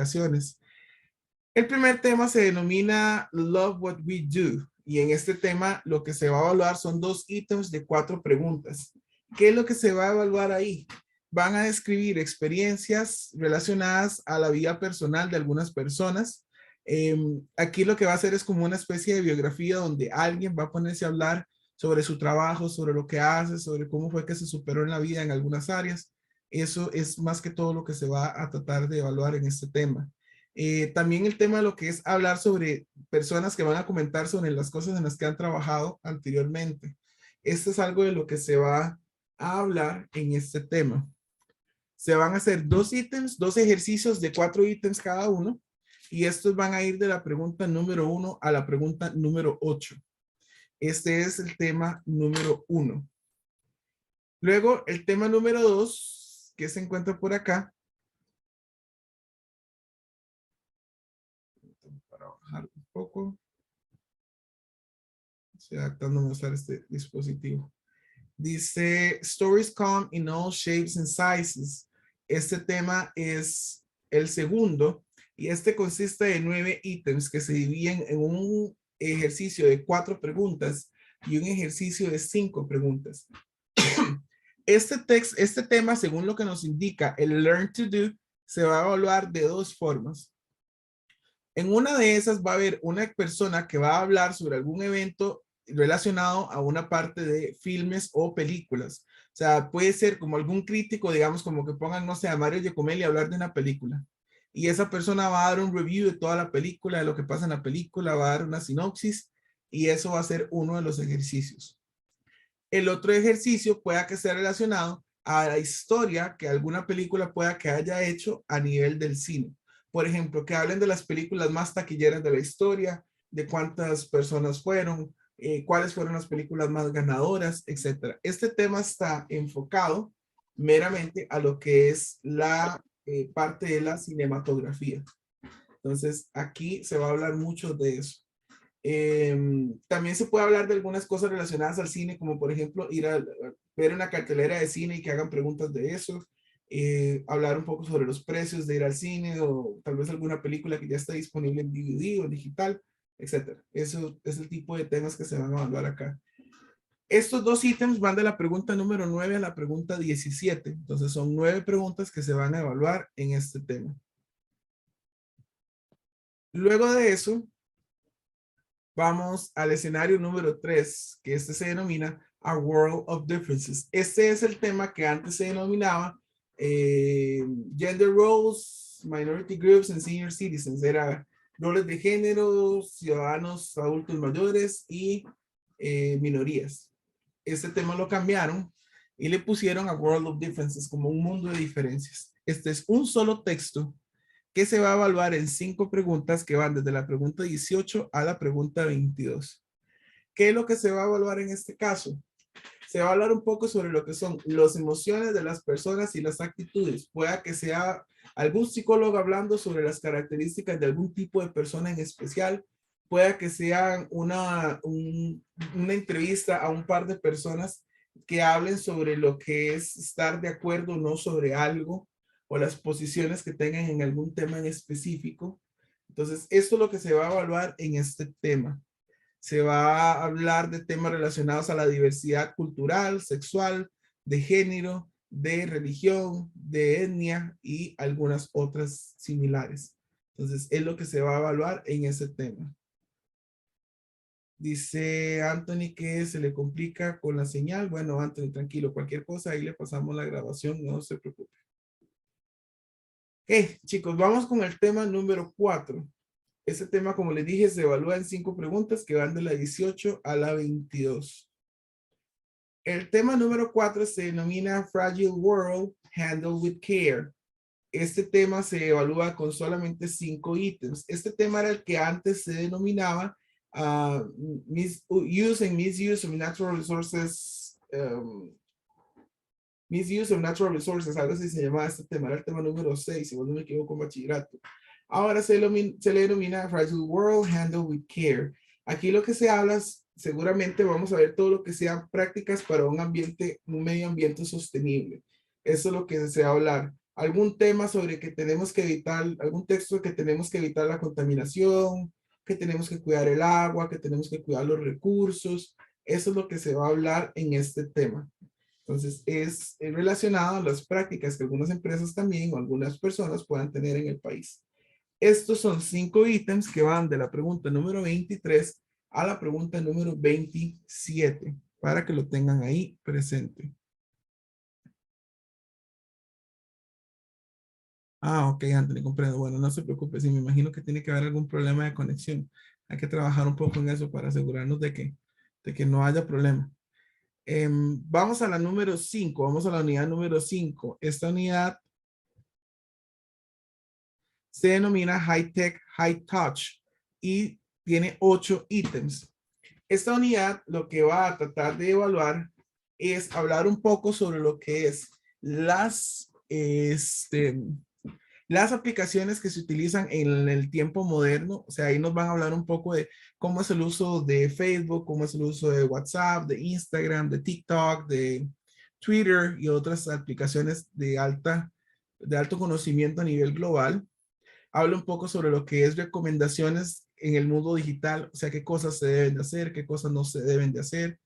ocasiones. El primer tema se denomina Love What We Do. Y en este tema lo que se va a evaluar son 2 ítems de 4 preguntas. ¿Qué es lo que se va a evaluar ahí? Van a describir experiencias relacionadas a la vida personal de algunas personas. Aquí lo que va a hacer es como una especie de biografía donde alguien va a ponerse a hablar sobre su trabajo, sobre lo que hace, sobre cómo fue que se superó en la vida en algunas áreas. Eso es más que todo lo que se va a tratar de evaluar en este tema. También el tema de lo que es hablar sobre personas que van a comentar sobre las cosas en las que han trabajado anteriormente. Esto es algo de lo que se va a hablar en este tema. Se van a hacer 2 ítems, 2 ejercicios de 4 ítems cada uno, y estos van a ir de la pregunta número 1 a la pregunta número 8. Este es el tema número 1. Luego, el tema número 2, que se encuentra por acá. Para bajar un poco. Estoy adaptándome a usar este dispositivo. Dice, stories come in all shapes and sizes. Este tema es el segundo y este consiste de 9 ítems que se dividen en un ejercicio de 4 preguntas y un ejercicio de 5 preguntas. Este tema, según lo que nos indica el Learn to Do, se va a evaluar de 2 formas. En una de esas va a haber una persona que va a hablar sobre algún evento relacionado a una parte de filmes o películas. O sea, puede ser como algún crítico, digamos, como que pongan, no sé, a Mario Giacomelli a hablar de una película. Y esa persona va a dar un review de toda la película, de lo que pasa en la película, va a dar una sinopsis y eso va a ser uno de los ejercicios. El otro ejercicio pueda que sea relacionado a la historia que alguna película pueda que haya hecho a nivel del cine. Por ejemplo, que hablen de las películas más taquilleras de la historia, de cuántas personas fueron, cuáles fueron las películas más ganadoras, etc. Este tema está enfocado meramente a lo que es la parte de la cinematografía. Entonces, aquí se va a hablar mucho de eso. También se puede hablar de algunas cosas relacionadas al cine, como por ejemplo ir a ver una cartelera de cine y que hagan preguntas de eso, hablar un poco sobre los precios de ir al cine o tal vez alguna película que ya está disponible en DVD o digital, etcétera. Eso es el tipo de temas que se van a evaluar acá. Estos 2 ítems van de la pregunta número 9 a la pregunta 17. Entonces son 9 preguntas que se van a evaluar en este tema. Luego de eso, vamos al escenario número 3, que este se denomina A World of Differences. Este es el tema que antes se denominaba Gender Roles, Minority Groups and Senior Citizens. Era roles de género, ciudadanos adultos mayores y minorías. Este tema lo cambiaron y le pusieron A World of Differences, como un mundo de diferencias. Este es un solo texto que se va a evaluar en 5 preguntas que van desde la pregunta 18 a la pregunta 22. ¿Qué es lo que se va a evaluar en este caso? Se va a hablar un poco sobre lo que son las emociones de las personas y las actitudes. Pueda que sea algún psicólogo hablando sobre las características de algún tipo de persona en especial. Pueda que sea una entrevista a un par de personas que hablen sobre lo que es estar de acuerdo o no sobre algo o las posiciones que tengan en algún tema en específico. Entonces, esto es lo que se va a evaluar en este tema. Se va a hablar de temas relacionados a la diversidad cultural, sexual, de género, de religión, de etnia y algunas otras similares. Entonces, es lo que se va a evaluar en ese tema. Dice Anthony que se le complica con la señal. Bueno, Anthony, tranquilo, cualquier cosa, ahí le pasamos la grabación, no se preocupe. Chicos, vamos con el tema número 4. Este tema, como les dije, se evalúa en 5 preguntas que van de la 18 a la 22. El tema número 4 se denomina Fragile World, Handle with Care. Este tema se evalúa con solamente 5 ítems. Este tema era el que antes se denominaba Use and Misuse of Natural Resources. Misuse of Natural Resources, algo así se llamaba este tema, era el tema número 6, si no me equivoco, en bachillerato. Ahora se le denomina Fragile World, Handle with Care. Aquí lo que se habla es, seguramente vamos a ver todo lo que sean prácticas para un medio ambiente sostenible. Eso es lo que se va a hablar. algún tema sobre que tenemos que evitar, algún texto que tenemos que evitar la contaminación, que tenemos que cuidar el agua, que tenemos que cuidar los recursos. Eso es lo que se va a hablar en este tema. Entonces, es relacionado a las prácticas que algunas empresas también o algunas personas puedan tener en el país. Estos son 5 ítems que van de la pregunta número 23 a la pregunta número 27, para que lo tengan ahí presente. Ah, ok, Anthony, comprendo. Bueno, no se preocupe, sí, me imagino que tiene que haber algún problema de conexión. Hay que trabajar un poco en eso para asegurarnos de que no haya problema. Vamos a la número 5, vamos a la unidad número 5. Esta unidad se denomina High Tech, High Touch y tiene 8 ítems. Esta unidad lo que va a tratar de evaluar es hablar un poco sobre lo que es las aplicaciones que se utilizan en el tiempo moderno. O sea, ahí nos van a hablar un poco de cómo es el uso de Facebook, cómo es el uso de WhatsApp, de Instagram, de TikTok, de Twitter y otras aplicaciones de alto conocimiento a nivel global. Habla un poco sobre lo que es recomendaciones en el mundo digital, o sea, qué cosas se deben de hacer, qué cosas no se deben de hacer.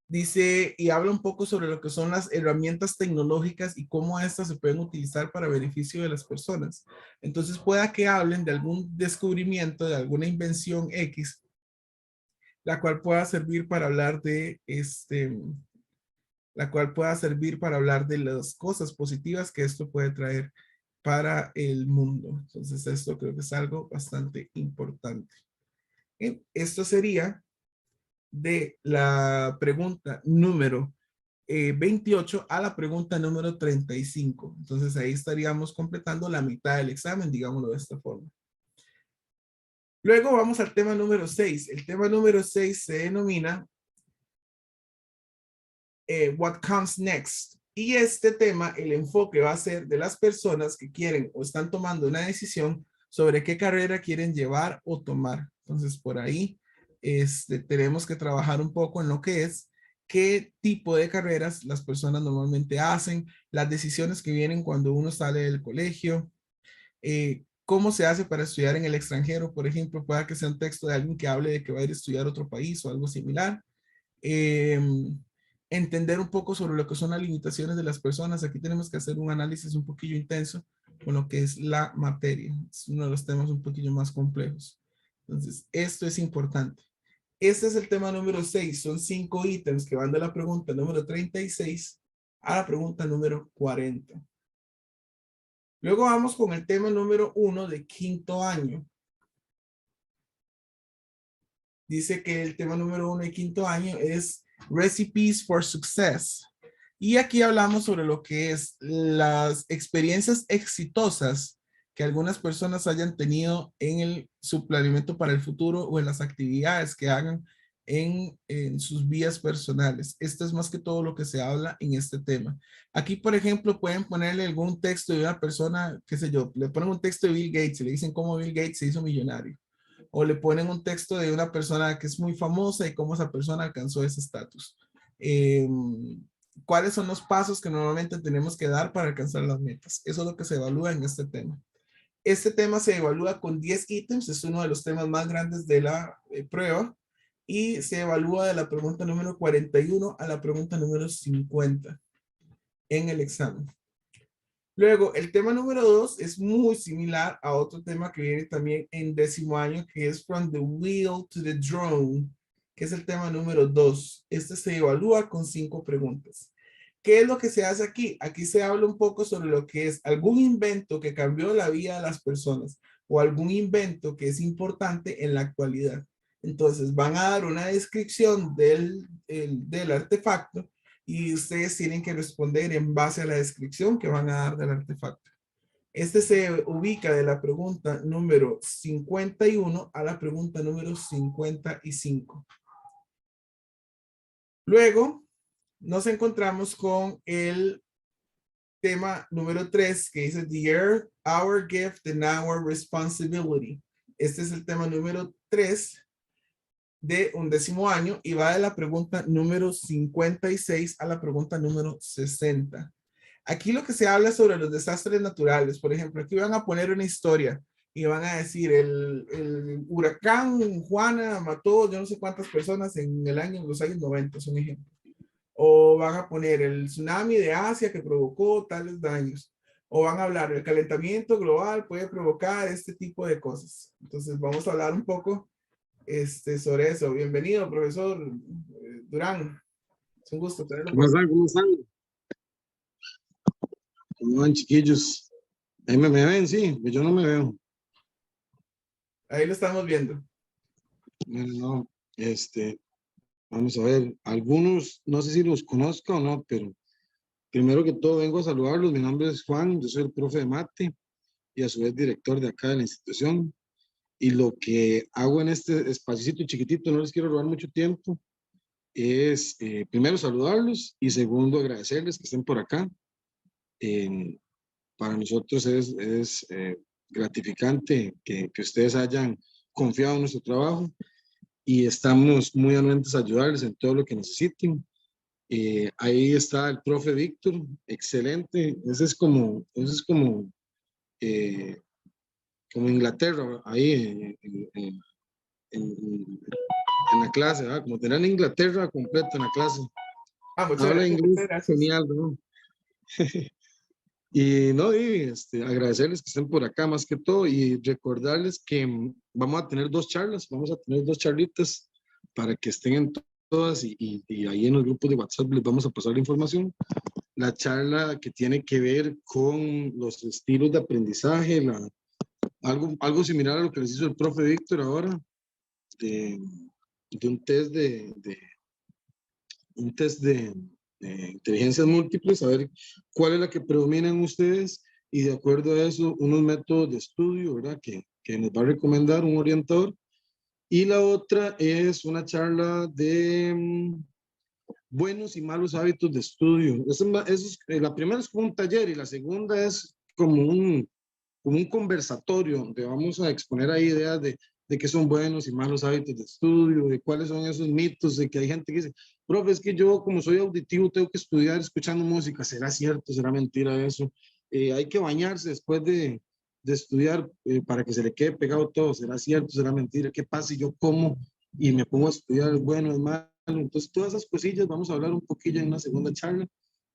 Dice y habla un poco sobre lo que son las herramientas tecnológicas y cómo estas se pueden utilizar para beneficio de las personas. Entonces pueda que hablen de algún descubrimiento, de alguna invención X, la cual pueda servir para hablar de la cual pueda servir para hablar de las cosas positivas que esto puede traer para el mundo. Entonces esto creo que es algo bastante importante. Esto sería de la pregunta número 28 a la pregunta número 35. Entonces ahí estaríamos completando la mitad del examen, digámoslo de esta forma. Luego vamos al tema número 6. El tema número 6 se denomina What Comes Next. Y este tema, el enfoque va a ser de las personas que quieren o están tomando una decisión sobre qué carrera quieren llevar o tomar. Entonces, por ahí tenemos que trabajar un poco en lo que es qué tipo de carreras las personas normalmente hacen, las decisiones que vienen cuando uno sale del colegio, cómo se hace para estudiar en el extranjero, por ejemplo, pueda que sea un texto de alguien que hable de que va a ir a estudiar a otro país o algo similar. Entender un poco sobre lo que son las limitaciones de las personas. Aquí tenemos que hacer un análisis un poquillo intenso con lo que es la materia. Es uno de los temas un poquillo más complejos. Entonces, esto es importante. Este es el tema número 6. Son 5 ítems que van de la pregunta número 36 a la pregunta número 40. Luego vamos con el tema número 1 de quinto año. Dice que el tema número 1 de quinto año es Recipes for Success. Y aquí hablamos sobre lo que es las experiencias exitosas que algunas personas hayan tenido en su planeamiento para el futuro o en las actividades que hagan en sus vías personales. Esto es más que todo lo que se habla en este tema. Aquí, por ejemplo, pueden ponerle algún texto de una persona, qué sé yo, le ponen un texto de Bill Gates y le dicen cómo Bill Gates se hizo millonario. O le ponen un texto de una persona que es muy famosa y cómo esa persona alcanzó ese estatus. ¿Cuáles son los pasos que normalmente tenemos que dar para alcanzar las metas? Eso es lo que se evalúa en este tema. Este tema se evalúa con 10 ítems, es uno de los temas más grandes de la prueba y se evalúa de la pregunta número 41 a la pregunta número 50 en el examen. Luego, el tema número 2 es muy similar a otro tema que viene también en 10º año, que es From the Wheel to the Drone, que es el tema número 2. Este se evalúa con 5 preguntas. ¿Qué es lo que se hace aquí? Aquí se habla un poco sobre lo que es algún invento que cambió la vida de las personas o algún invento que es importante en la actualidad. Entonces, van a dar una descripción del artefacto y ustedes tienen que responder en base a la descripción que van a dar del artefacto. Este se ubica de la pregunta número 51 a la pregunta número 55. Luego nos encontramos con el tema número 3 que dice The Earth, Our Gift and Our Responsibility. Este es el tema número 3 de 11º año y va de la pregunta número 56 a la pregunta número 60. Aquí lo que se habla sobre los desastres naturales, por ejemplo, aquí van a poner una historia y van a decir, el huracán Juana mató yo no sé cuántas personas en los años 90, es un ejemplo. O van a poner el tsunami de Asia que provocó tales daños. O van a hablar, el calentamiento global puede provocar este tipo de cosas. Entonces vamos a hablar un poco sobre eso. Bienvenido, profesor Durán. Es un gusto tenerlo ¿Cómo por están? ¿Cómo están? ¿Cómo van, chiquillos? Ahí me ven, sí, pues yo no me veo. ahí lo estamos viendo. No, vamos a ver, algunos, no sé si los conozco o no, pero primero que todo vengo a saludarlos. Mi nombre es Juan, yo soy el profe de mate y a su vez director de acá de la institución. Y lo que hago en este espacito chiquitito, no les quiero robar mucho tiempo, es primero saludarlos y segundo agradecerles que estén por acá. Eh, para nosotros es gratificante que ustedes hayan confiado en nuestro trabajo y estamos muy anuentes a ayudarles en todo lo que necesiten. Ahí está el profe Víctor, excelente. Eh, como Inglaterra, ahí en la clase, ¿verdad? Como tener Inglaterra completa en la clase. Ah, muchas Habla gracias, inglés muchas gracias. genial, ¿no? Y no, y agradecerles que estén por acá más que todo y recordarles que vamos a tener dos charlas, vamos a tener dos charlitas para que estén en todas y ahí en los grupos de WhatsApp les vamos a pasar la información. La charla que tiene que ver con los estilos de aprendizaje, algo similar a lo que les hizo el profe Víctor ahora, de, de un test de inteligencias múltiples, a ver cuál es la que predomina en ustedes y de acuerdo a eso, unos métodos de estudio, ¿verdad? Que nos va a recomendar un orientador. Y la otra es una charla de buenos y malos hábitos de estudio. La primera es como un taller y la segunda es como un conversatorio donde vamos a exponer ahí ideas de qué son buenos y malos hábitos de estudio, de cuáles son esos mitos, de que hay gente que dice, profe, es que yo como soy auditivo tengo que estudiar escuchando música. ¿Será cierto? ¿Será mentira eso? Hay que bañarse después de estudiar para que se le quede pegado todo. ¿Será cierto? ¿Será mentira? ¿Qué pasa si yo como y me pongo a estudiar? ¿Es bueno? ¿Es malo? Entonces, todas esas cosillas vamos a hablar un poquillo en una segunda charla.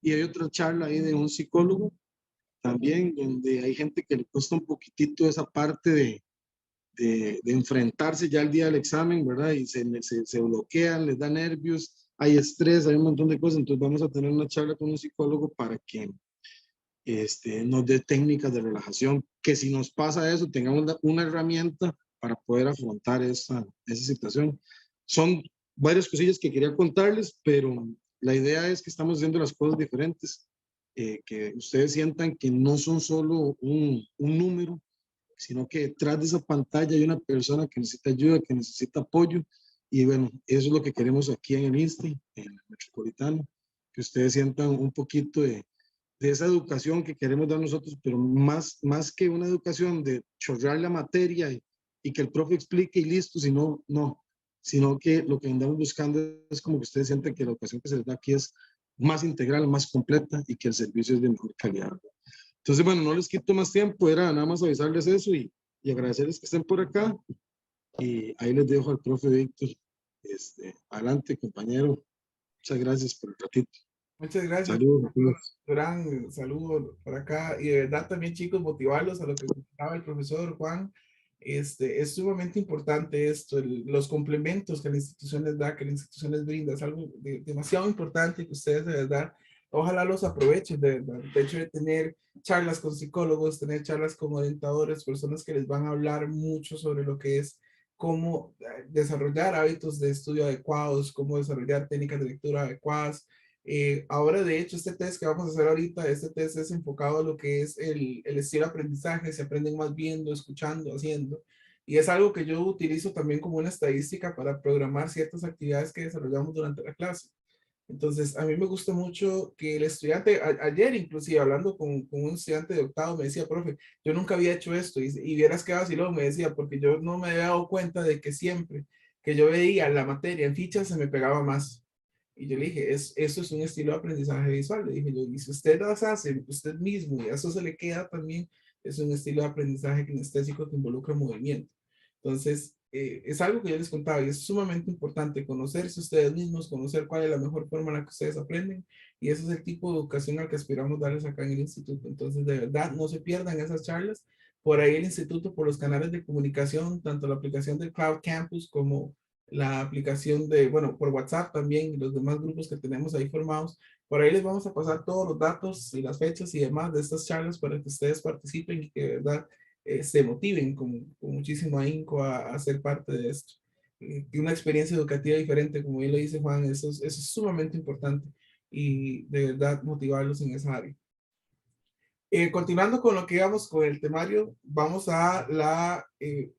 Y hay otra charla ahí de un psicólogo también, donde hay gente que le cuesta un poquitito esa parte de enfrentarse ya al día del examen, ¿verdad? Y se bloquean, les da nervios, hay estrés, hay un montón de cosas. Entonces vamos a tener una charla con un psicólogo para que nos dé técnicas de relajación, que si nos pasa eso, tengamos una herramienta para poder afrontar esa situación. Son varias cosillas que quería contarles, pero la idea es que estamos haciendo las cosas diferentes, que ustedes sientan que no son solo un número, sino que detrás de esa pantalla hay una persona que necesita ayuda, que necesita apoyo. Y bueno, eso es lo que queremos aquí en el INSTE, en el Metropolitano, que ustedes sientan un poquito de esa educación que queremos dar nosotros, pero más que una educación de chorrar la materia y que el profe explique y listo, sino que lo que andamos buscando es como que ustedes sienten que la educación que se les da aquí es más integral, más completa y que el servicio es de mejor calidad. Entonces, bueno, no les quito más tiempo, era nada más avisarles eso y agradecerles que estén por acá. Y ahí les dejo al profe Víctor. Adelante, compañero. Muchas gracias por el ratito. Muchas gracias, Saludos a profesor todos. Durán. Saludos por acá. Y de verdad también, chicos, motivarlos a lo que comentaba el profesor Juan. Es sumamente importante esto, los complementos que la institución les da, que la institución les brinda. Es algo demasiado importante que ustedes de verdad, ojalá los aprovechen, de verdad. De hecho, de tener charlas con psicólogos, tener charlas con orientadores, personas que les van a hablar mucho sobre lo que es cómo desarrollar hábitos de estudio adecuados, cómo desarrollar técnicas de lectura adecuadas. Ahora, de hecho, este test que vamos a hacer ahorita, este test es enfocado a lo que es el estilo de aprendizaje, se aprenden más viendo, escuchando, haciendo. Y es algo que yo utilizo también como una estadística para programar ciertas actividades que desarrollamos durante la clase. Entonces, a mí me gusta mucho que el estudiante, ayer inclusive hablando con un estudiante de octavo, me decía, profe, yo nunca había hecho esto y vieras que vacilón, me decía, porque yo no me había dado cuenta de que siempre que yo veía la materia en fichas se me pegaba más. Y yo le dije, eso es un estilo de aprendizaje visual. Le dije yo, y si usted lo hace usted mismo y a eso se le queda también, es un estilo de aprendizaje kinestésico que involucra movimiento. Entonces, es algo que yo les contaba y es sumamente importante conocerse ustedes mismos, conocer cuál es la mejor forma en la que ustedes aprenden, y ese es el tipo de educación al que aspiramos darles acá en el instituto. Entonces, de verdad, no se pierdan esas charlas. Por ahí el instituto, por los canales de comunicación, tanto la aplicación del Cloud Campus como la aplicación de, bueno, por WhatsApp también y los demás grupos que tenemos ahí formados. Por ahí les vamos a pasar todos los datos y las fechas y demás de estas charlas para que ustedes participen y que de verdad se motiven con muchísimo ahínco a ser parte de esto. Y una experiencia educativa diferente, como bien lo dice Juan, eso es sumamente importante y de verdad motivarlos en esa área. Continuando con lo que íbamos con el temario, vamos a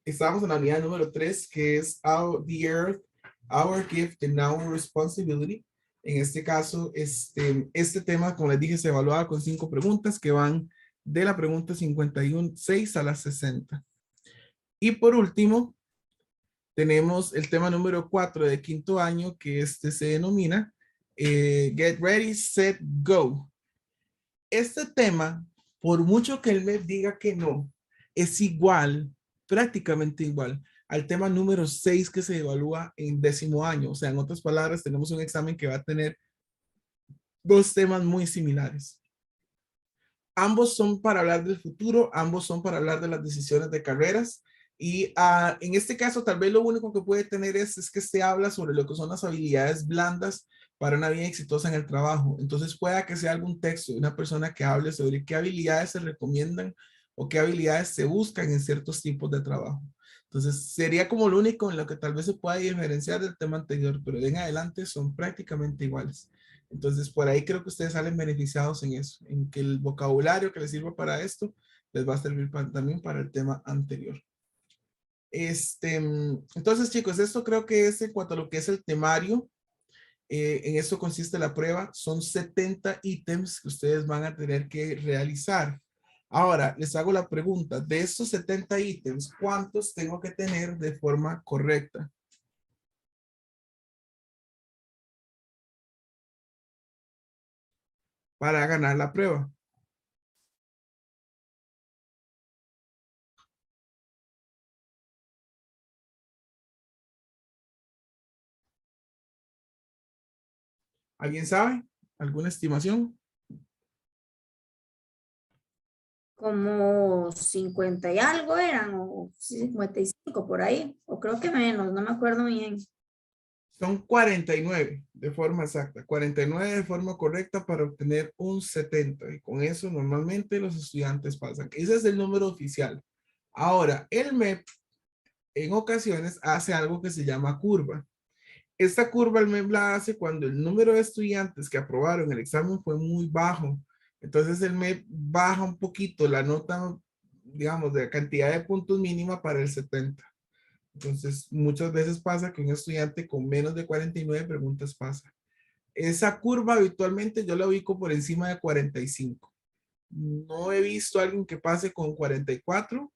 estamos en la unidad número 3, que es The Earth, Our Gift and Our Responsibility. En este caso, este tema, como les dije, se evaluaba con 5 preguntas que van de la pregunta 51.6 a la 60. Y por último, tenemos el tema número 4 de quinto año, que se denomina Get Ready, Set, Go. Este tema, por mucho que el MEP diga que no, es igual, prácticamente igual, al tema número 6 que se evalúa en 10º año. O sea, en otras palabras, tenemos un examen que va a tener 2 temas muy similares. Ambos son para hablar del futuro, ambos son para hablar de las decisiones de carreras. Y en este caso, tal vez lo único que puede tener es que se habla sobre lo que son las habilidades blandas para una vida exitosa en el trabajo. Entonces, pueda que sea algún texto de una persona que hable sobre qué habilidades se recomiendan o qué habilidades se buscan en ciertos tipos de trabajo. Entonces, sería como lo único en lo que tal vez se pueda diferenciar del tema anterior, pero de en adelante son prácticamente iguales. Entonces, por ahí creo que ustedes salen beneficiados en eso, en que el vocabulario que les sirva para esto les va a servir también para el tema anterior. Entonces, chicos, esto creo que es en cuanto a lo que es el temario. En eso consiste la prueba. Son 70 ítems que ustedes van a tener que realizar. Ahora, les hago la pregunta. De estos 70 ítems, ¿cuántos tengo que tener de forma correcta para ganar la prueba? ¿Alguien sabe? ¿Alguna estimación? Como 50 y algo eran, o 55 por ahí, o creo que menos, no me acuerdo bien. Son 49 de forma exacta, 49 de forma correcta para obtener un 70. Y con eso normalmente los estudiantes pasan. Ese es el número oficial. Ahora, el MEP en ocasiones hace algo que se llama curva. Esta curva el MEP la hace cuando el número de estudiantes que aprobaron el examen fue muy bajo. Entonces el MEP baja un poquito la nota, digamos, de cantidad de puntos mínima para el 70. Entonces, muchas veces pasa que un estudiante con menos de 49 preguntas pasa. Esa curva habitualmente yo la ubico por encima de 45. No he visto a alguien que pase con 44,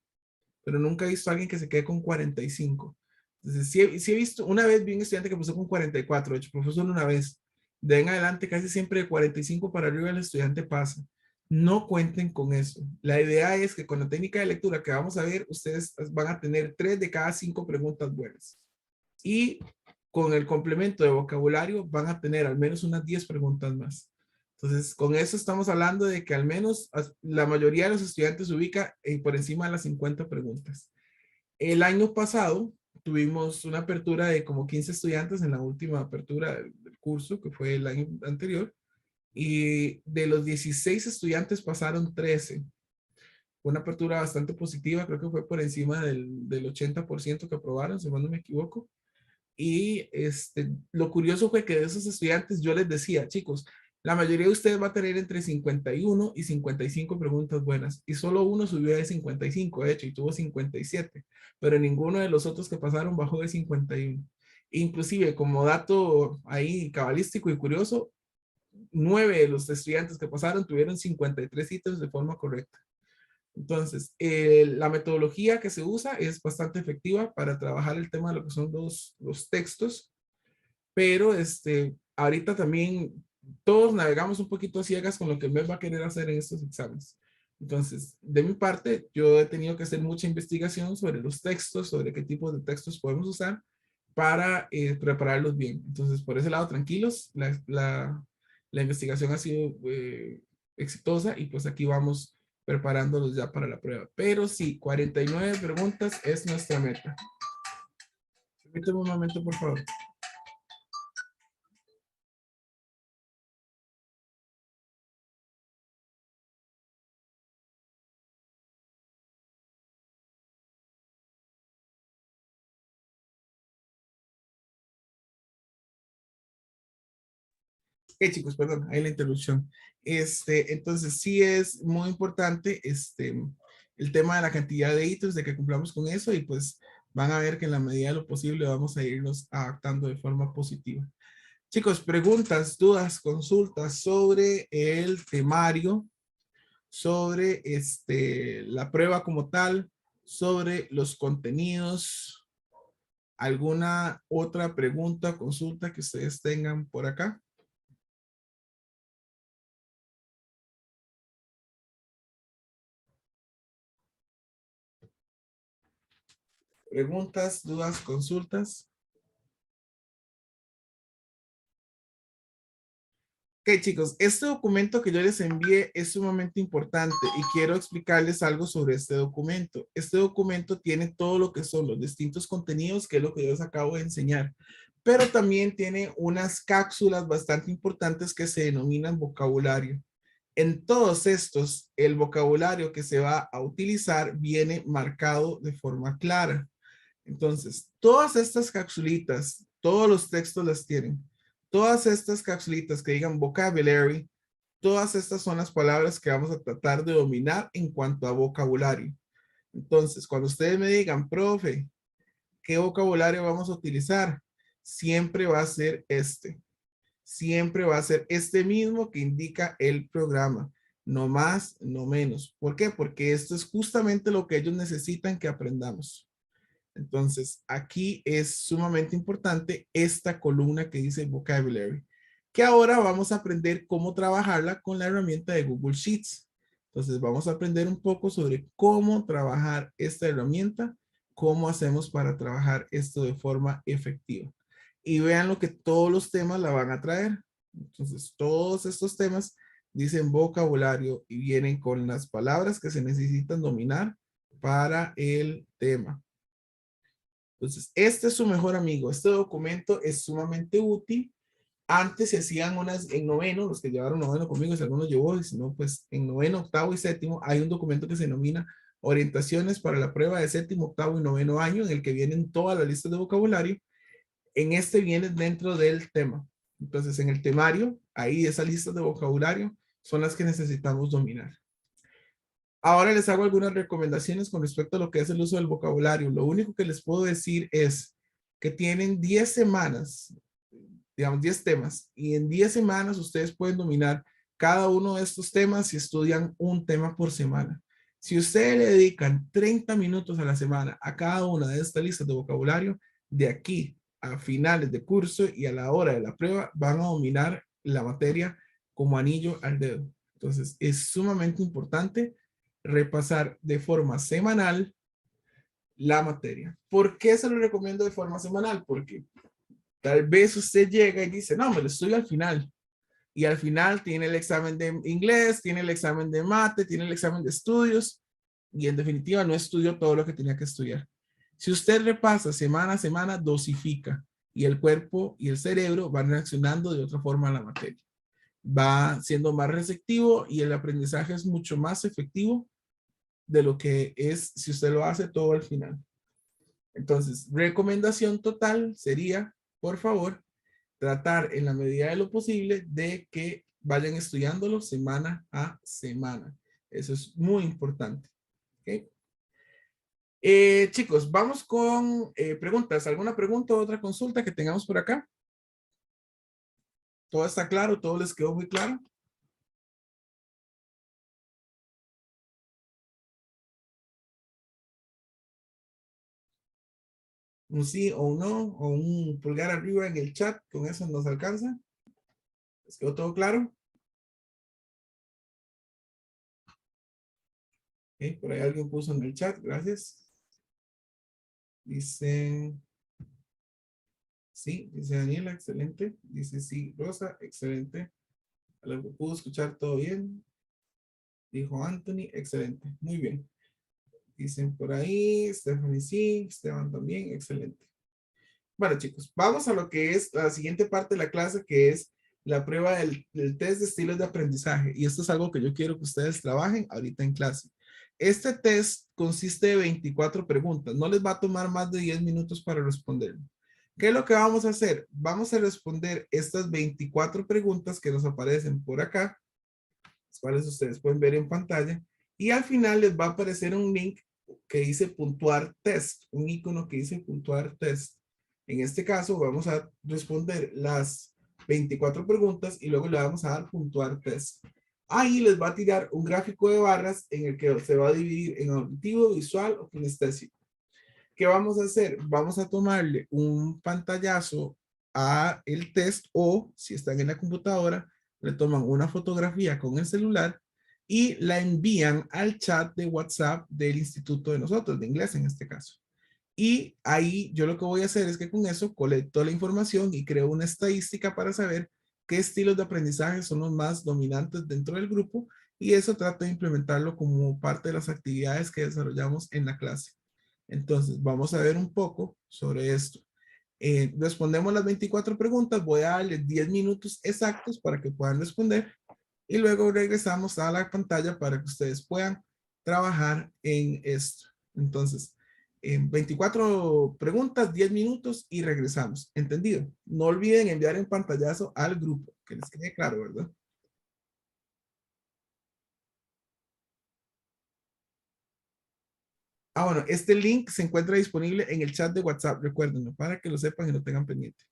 pero nunca he visto a alguien que se quede con 45. Entonces, sí he visto, una vez vi un estudiante que pasó con 44, de hecho, profesor, una vez. De ahí en adelante, casi siempre de 45 para arriba el estudiante pasa. No cuenten con eso. La idea es que con la técnica de lectura que vamos a ver, ustedes van a tener 3 de cada 5 preguntas buenas. Y con el complemento de vocabulario van a tener al menos unas 10 preguntas más. Entonces, con eso estamos hablando de que al menos la mayoría de los estudiantes se ubica por encima de las 50 preguntas. El año pasado tuvimos una apertura de como 15 estudiantes en la última apertura del curso, que fue el año anterior, y de los 16 estudiantes pasaron 13. Fue una apertura bastante positiva, creo que fue por encima del 80% que aprobaron, si no me equivoco. Y lo curioso fue que de esos estudiantes yo les decía, chicos, la mayoría de ustedes va a tener entre 51 y 55 preguntas buenas. Y solo uno subió de 55, de hecho, y tuvo 57. Pero ninguno de los otros que pasaron bajó de 51. Inclusive, como dato ahí cabalístico y curioso, 9 de los estudiantes que pasaron tuvieron 53 ítems de forma correcta. Entonces, la metodología que se usa es bastante efectiva para trabajar el tema de lo que son los textos, pero ahorita también todos navegamos un poquito a ciegas con lo que el MEP va a querer hacer en estos exámenes. Entonces, de mi parte, yo he tenido que hacer mucha investigación sobre los textos, sobre qué tipo de textos podemos usar para prepararlos bien. Entonces, por ese lado, tranquilos, la investigación ha sido exitosa y pues aquí vamos preparándolos ya para la prueba. Pero sí, 49 preguntas es nuestra meta. Permítame un momento, por favor. Chicos, perdón, ahí la interrupción. Entonces sí es muy importante el tema de la cantidad de hitos, de que cumplamos con eso y pues van a ver que en la medida de lo posible vamos a irnos adaptando de forma positiva. Chicos, preguntas, dudas, consultas sobre el temario, sobre la prueba como tal, sobre los contenidos, alguna otra pregunta, consulta que ustedes tengan por acá. Preguntas, dudas, consultas. Ok, chicos, este documento que yo les envié es sumamente importante y quiero explicarles algo sobre este documento. Este documento tiene todo lo que son los distintos contenidos, que es lo que yo les acabo de enseñar, pero también tiene unas cápsulas bastante importantes que se denominan vocabulario. En todos estos, el vocabulario que se va a utilizar viene marcado de forma clara. Entonces, todas estas capsulitas, todos los textos las tienen. Todas estas capsulitas que digan vocabulary, todas estas son las palabras que vamos a tratar de dominar en cuanto a vocabulario. Entonces, cuando ustedes me digan, profe, ¿qué vocabulario vamos a utilizar? Siempre va a ser este. Siempre va a ser este mismo que indica el programa. No más, no menos. ¿Por qué? Porque esto es justamente lo que ellos necesitan que aprendamos. Entonces, aquí es sumamente importante esta columna que dice vocabulary, que ahora vamos a aprender cómo trabajarla con la herramienta de Google Sheets. Entonces, vamos a aprender un poco sobre cómo trabajar esta herramienta, cómo hacemos para trabajar esto de forma efectiva. Y vean lo que todos los temas la van a traer. Entonces, todos estos temas dicen vocabulario y vienen con las palabras que se necesitan dominar para el tema. Entonces, este es su mejor amigo. Este documento es sumamente útil. Antes se hacían unas en noveno, los que llevaron noveno conmigo, si alguno llevó, y si no, pues en noveno, octavo y séptimo hay un documento que se denomina Orientaciones para la prueba de séptimo, octavo y noveno año, en el que vienen todas las listas de vocabulario. En este viene dentro del tema. Entonces, en el temario, ahí esas listas de vocabulario son las que necesitamos dominar. Ahora les hago algunas recomendaciones con respecto a lo que es el uso del vocabulario. Lo único que les puedo decir es que tienen 10 semanas, digamos 10 temas, y en 10 semanas ustedes pueden dominar cada uno de estos temas si estudian un tema por semana. Si ustedes le dedican 30 minutos a la semana a cada una de estas listas de vocabulario, de aquí a finales de curso y a la hora de la prueba, van a dominar la materia como anillo al dedo. Entonces, es sumamente importante repasar de forma semanal la materia. ¿Por qué se lo recomiendo de forma semanal? Porque tal vez usted llega y dice, no, me lo estudio al final. Y al final tiene el examen de inglés, tiene el examen de mate, tiene el examen de estudios y en definitiva no estudió todo lo que tenía que estudiar. Si usted repasa semana a semana, dosifica y el cuerpo y el cerebro van reaccionando de otra forma a la materia. Va siendo más receptivo y el aprendizaje es mucho más efectivo de lo que es si usted lo hace todo al final. Entonces, recomendación total sería, por favor, tratar en la medida de lo posible de que vayan estudiándolo semana a semana. Eso es muy importante. ¿Okay? Chicos, vamos con preguntas. ¿Alguna pregunta o otra consulta que tengamos por acá? ¿Todo está claro? ¿Todo les quedó muy claro? Un sí o un no, o un pulgar arriba en el chat, con eso nos alcanza. ¿Les quedó todo claro? Ok, por ahí alguien puso en el chat, gracias. Dice, sí, dice Daniela, excelente. Dice, sí, Rosa, excelente. A lo que pudo escuchar todo bien. Dijo Anthony, excelente. Muy bien. Dicen por ahí, Stephanie sí, Esteban también, excelente. Bueno, chicos, vamos a lo que es la siguiente parte de la clase, que es la prueba del test de estilos de aprendizaje. Y esto es algo que yo quiero que ustedes trabajen ahorita en clase. Este test consiste de 24 preguntas. No les va a tomar más de 10 minutos para responder. ¿Qué es lo que vamos a hacer? Vamos a responder estas 24 preguntas que nos aparecen por acá, las cuales ustedes pueden ver en pantalla. Y al final les va a aparecer un link que dice puntuar test, un icono que dice puntuar test. En este caso vamos a responder las 24 preguntas y luego le vamos a dar puntuar test. Ahí les va a tirar un gráfico de barras en el que se va a dividir en auditivo, visual o kinestésico. ¿Qué vamos a hacer? Vamos a tomarle un pantallazo a el test o si están en la computadora, le toman una fotografía con el celular y la envían al chat de WhatsApp del instituto de nosotros, de inglés en este caso. Y ahí yo lo que voy a hacer es que con eso colecto la información y creo una estadística para saber qué estilos de aprendizaje son los más dominantes dentro del grupo y eso trato de implementarlo como parte de las actividades que desarrollamos en la clase. Entonces, vamos a ver un poco sobre esto. Respondemos las 24 preguntas, voy a darles 10 minutos exactos para que puedan responder y luego regresamos a la pantalla para que ustedes puedan trabajar en esto. Entonces, 24 preguntas, 10 minutos y regresamos. ¿Entendido? No olviden enviar un pantallazo al grupo, que les quede claro, ¿verdad? Ah, bueno, este link se encuentra disponible en el chat de WhatsApp, recuérdenlo, para que lo sepan y lo tengan pendiente.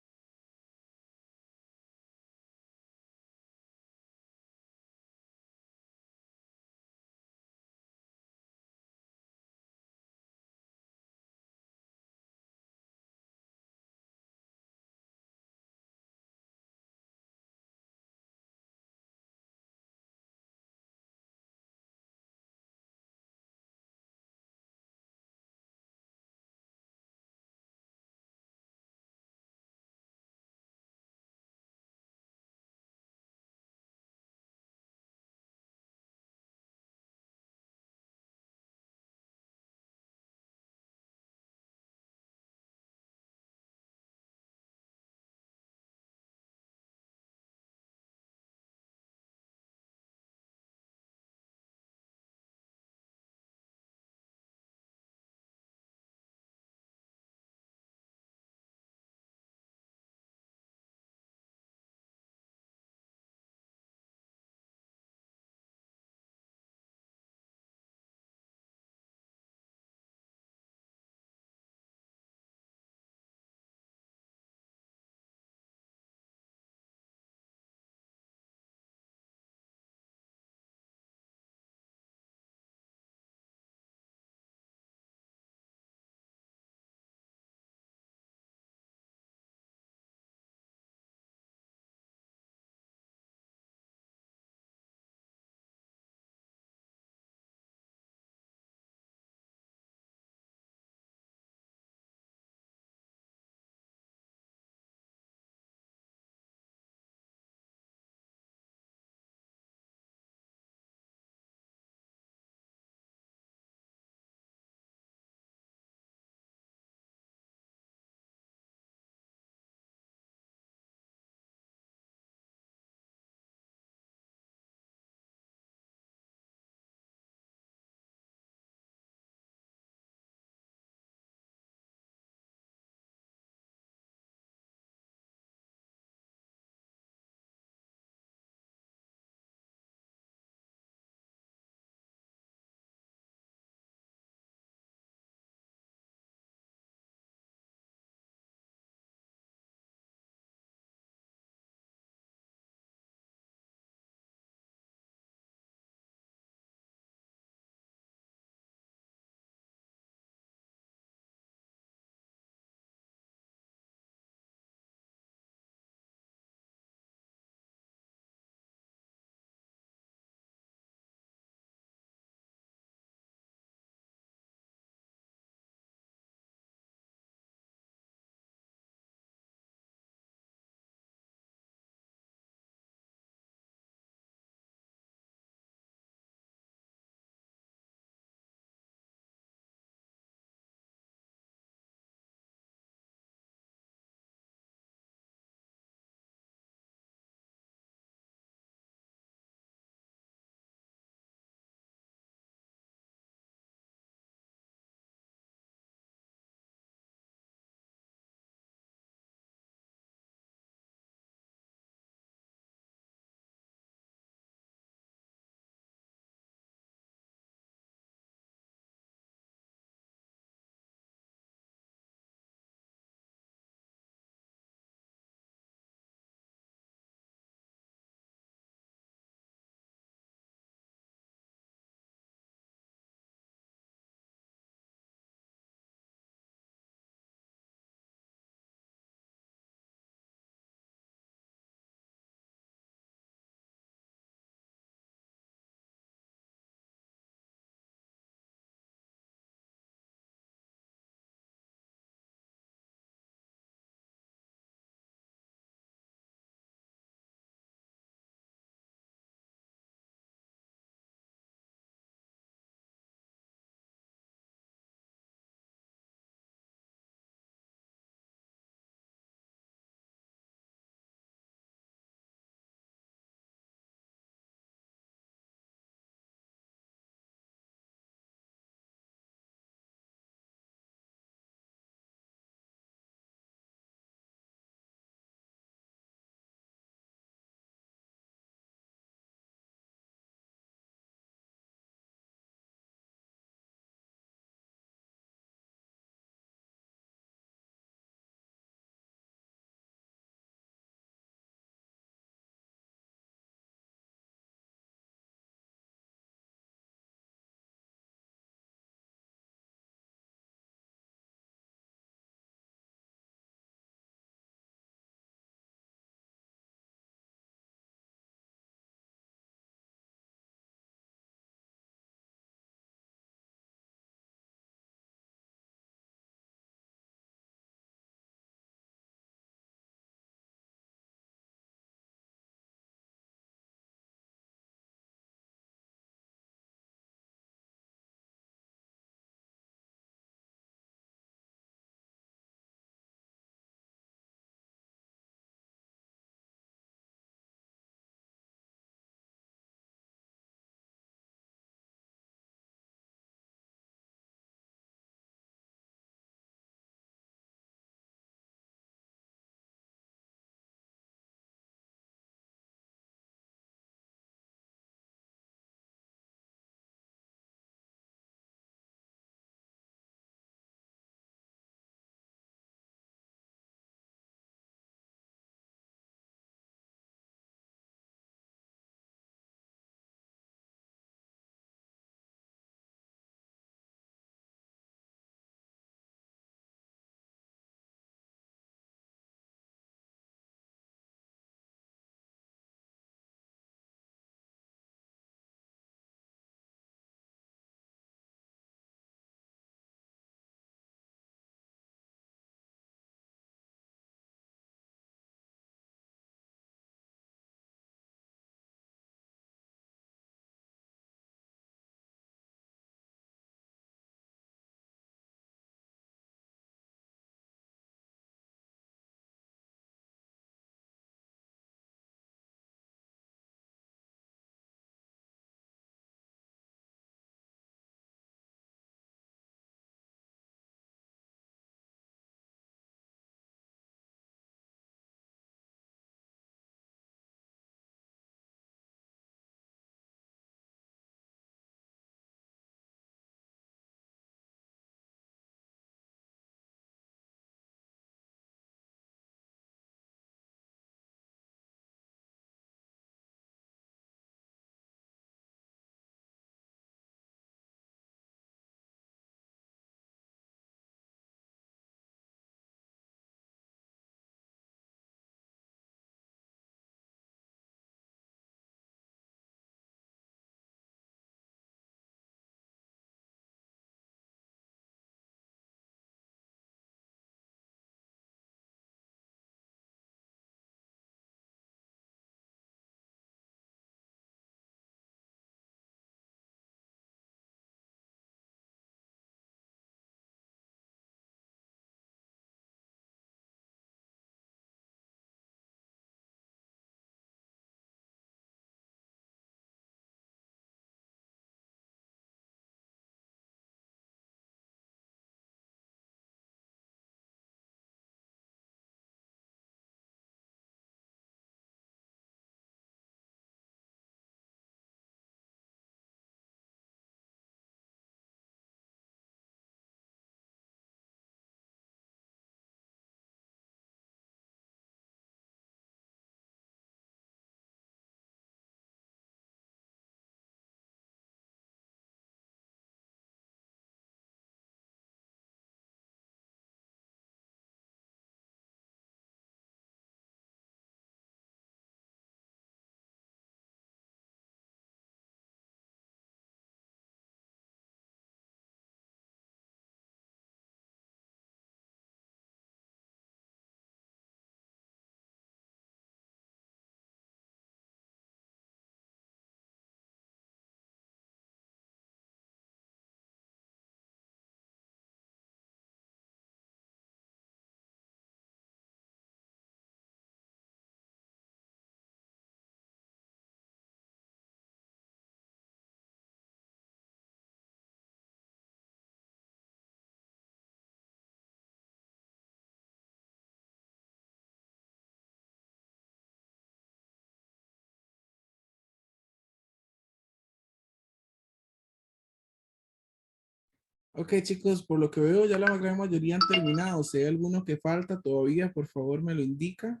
Ok, chicos, por lo que veo ya la gran mayoría han terminado. Si hay alguno que falta todavía, por favor me lo indica.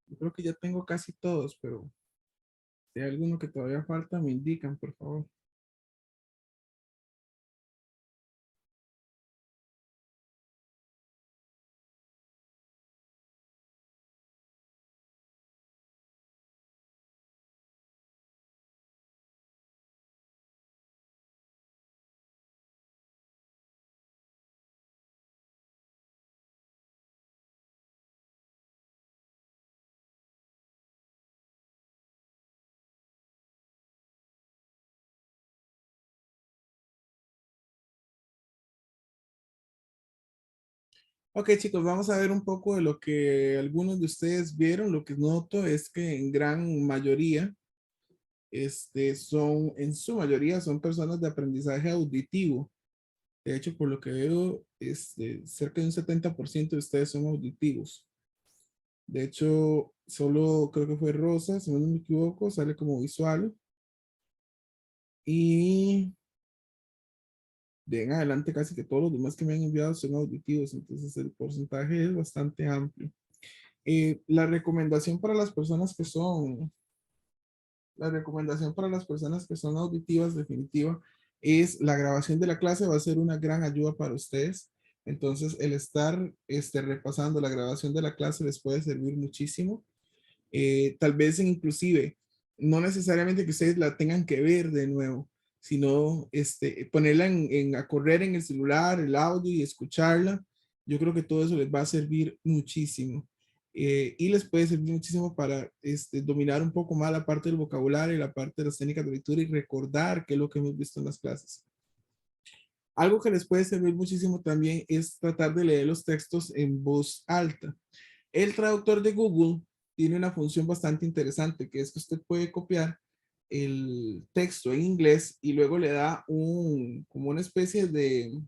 Yo creo que ya tengo casi todos, pero si hay alguno que todavía falta, me indican, por favor. Ok, chicos, vamos a ver un poco de lo que algunos de ustedes vieron. Lo que noto es que en gran mayoría, en su mayoría son personas de aprendizaje auditivo. De hecho, por lo que veo, cerca de un 70% de ustedes son auditivos. De hecho, solo creo que fue Rosa, si no me equivoco, sale como visual. Y de en adelante casi que todos los demás que me han enviado son auditivos, entonces el porcentaje es bastante amplio. La recomendación para las personas que son, la recomendación para las personas que son auditivas definitiva es la grabación de la clase va a ser una gran ayuda para ustedes. Entonces el estar repasando la grabación de la clase les puede servir muchísimo. Tal vez inclusive, no necesariamente que ustedes la tengan que ver de nuevo, sino ponerla a correr en el celular, el audio y escucharla. Yo creo que todo eso les va a servir muchísimo. Y les puede servir muchísimo para dominar un poco más la parte del vocabulario y la parte de las técnicas de lectura y recordar qué es lo que hemos visto en las clases. Algo que les puede servir muchísimo también es tratar de leer los textos en voz alta. El traductor de Google tiene una función bastante interesante, que es que usted puede copiar el texto en inglés y luego le da como una especie de,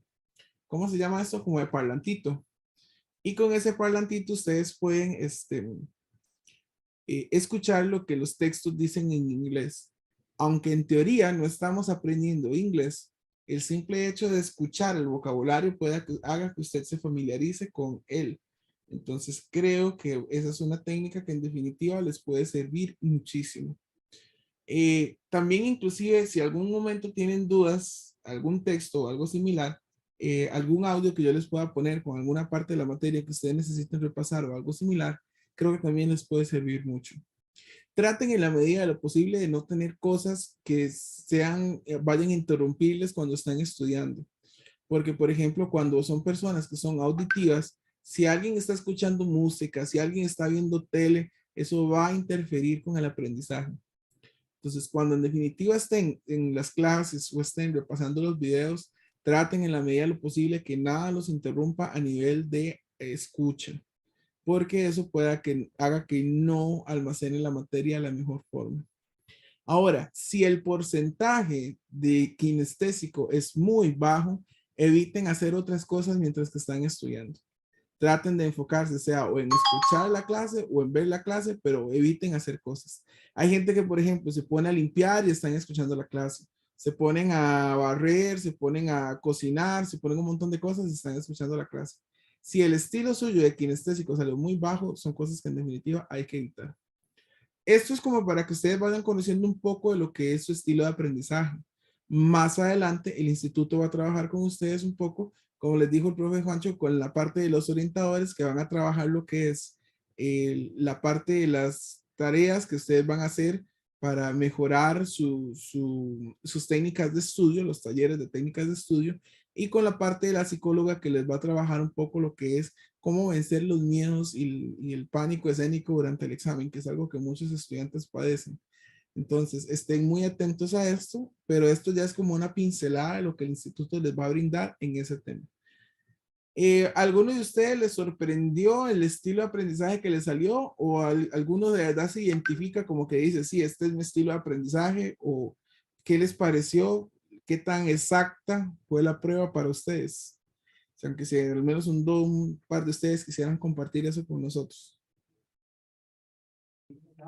¿cómo se llama esto? Como de parlantito. Y con ese parlantito ustedes pueden escuchar lo que los textos dicen en inglés. Aunque en teoría no estamos aprendiendo inglés, el simple hecho de escuchar el vocabulario puede haga que usted se familiarice con él. Entonces creo que esa es una técnica que en definitiva les puede servir muchísimo. También inclusive si algún momento tienen dudas, algún texto o algo similar, algún audio que yo les pueda poner con alguna parte de la materia que ustedes necesiten repasar o algo similar, creo que también les puede servir mucho. Traten en la medida de lo posible de no tener cosas que vayan a interrumpirles cuando están estudiando. Porque, por ejemplo, cuando son personas que son auditivas, si alguien está escuchando música, si alguien está viendo tele, eso va a interferir con el aprendizaje. Entonces, cuando en definitiva estén en las clases o estén repasando los videos, traten en la medida de lo posible que nada los interrumpa a nivel de escucha, porque eso pueda que haga que no almacenen la materia de la mejor forma. Ahora, si el porcentaje de kinestésico es muy bajo, eviten hacer otras cosas mientras que están estudiando. Traten de enfocarse, sea o en escuchar la clase o en ver la clase, pero eviten hacer cosas. Hay gente que, por ejemplo, se pone a limpiar y están escuchando la clase. Se ponen a barrer, se ponen a cocinar, se ponen un montón de cosas y están escuchando la clase. Si el estilo suyo de kinestésico salió muy bajo, son cosas que en definitiva hay que evitar. Esto es como para que ustedes vayan conociendo un poco de lo que es su estilo de aprendizaje. Más adelante, el instituto va a trabajar con ustedes un poco, como les dijo el profe Juancho, con la parte de los orientadores que van a trabajar lo que es la parte de las tareas que ustedes van a hacer para mejorar sus técnicas de estudio, los talleres de técnicas de estudio, y con la parte de la psicóloga que les va a trabajar un poco lo que es cómo vencer los miedos y el pánico escénico durante el examen, que es algo que muchos estudiantes padecen. Entonces, estén muy atentos a esto, pero esto ya es como una pincelada de lo que el instituto les va a brindar en ese tema. ¿Alguno de ustedes les sorprendió el estilo de aprendizaje que les salió o alguno de verdad se identifica como que dice, sí, este es mi estilo de aprendizaje o qué les pareció, qué tan exacta fue la prueba para ustedes? sea, aunque sea al menos un par de ustedes quisieran compartir eso con nosotros.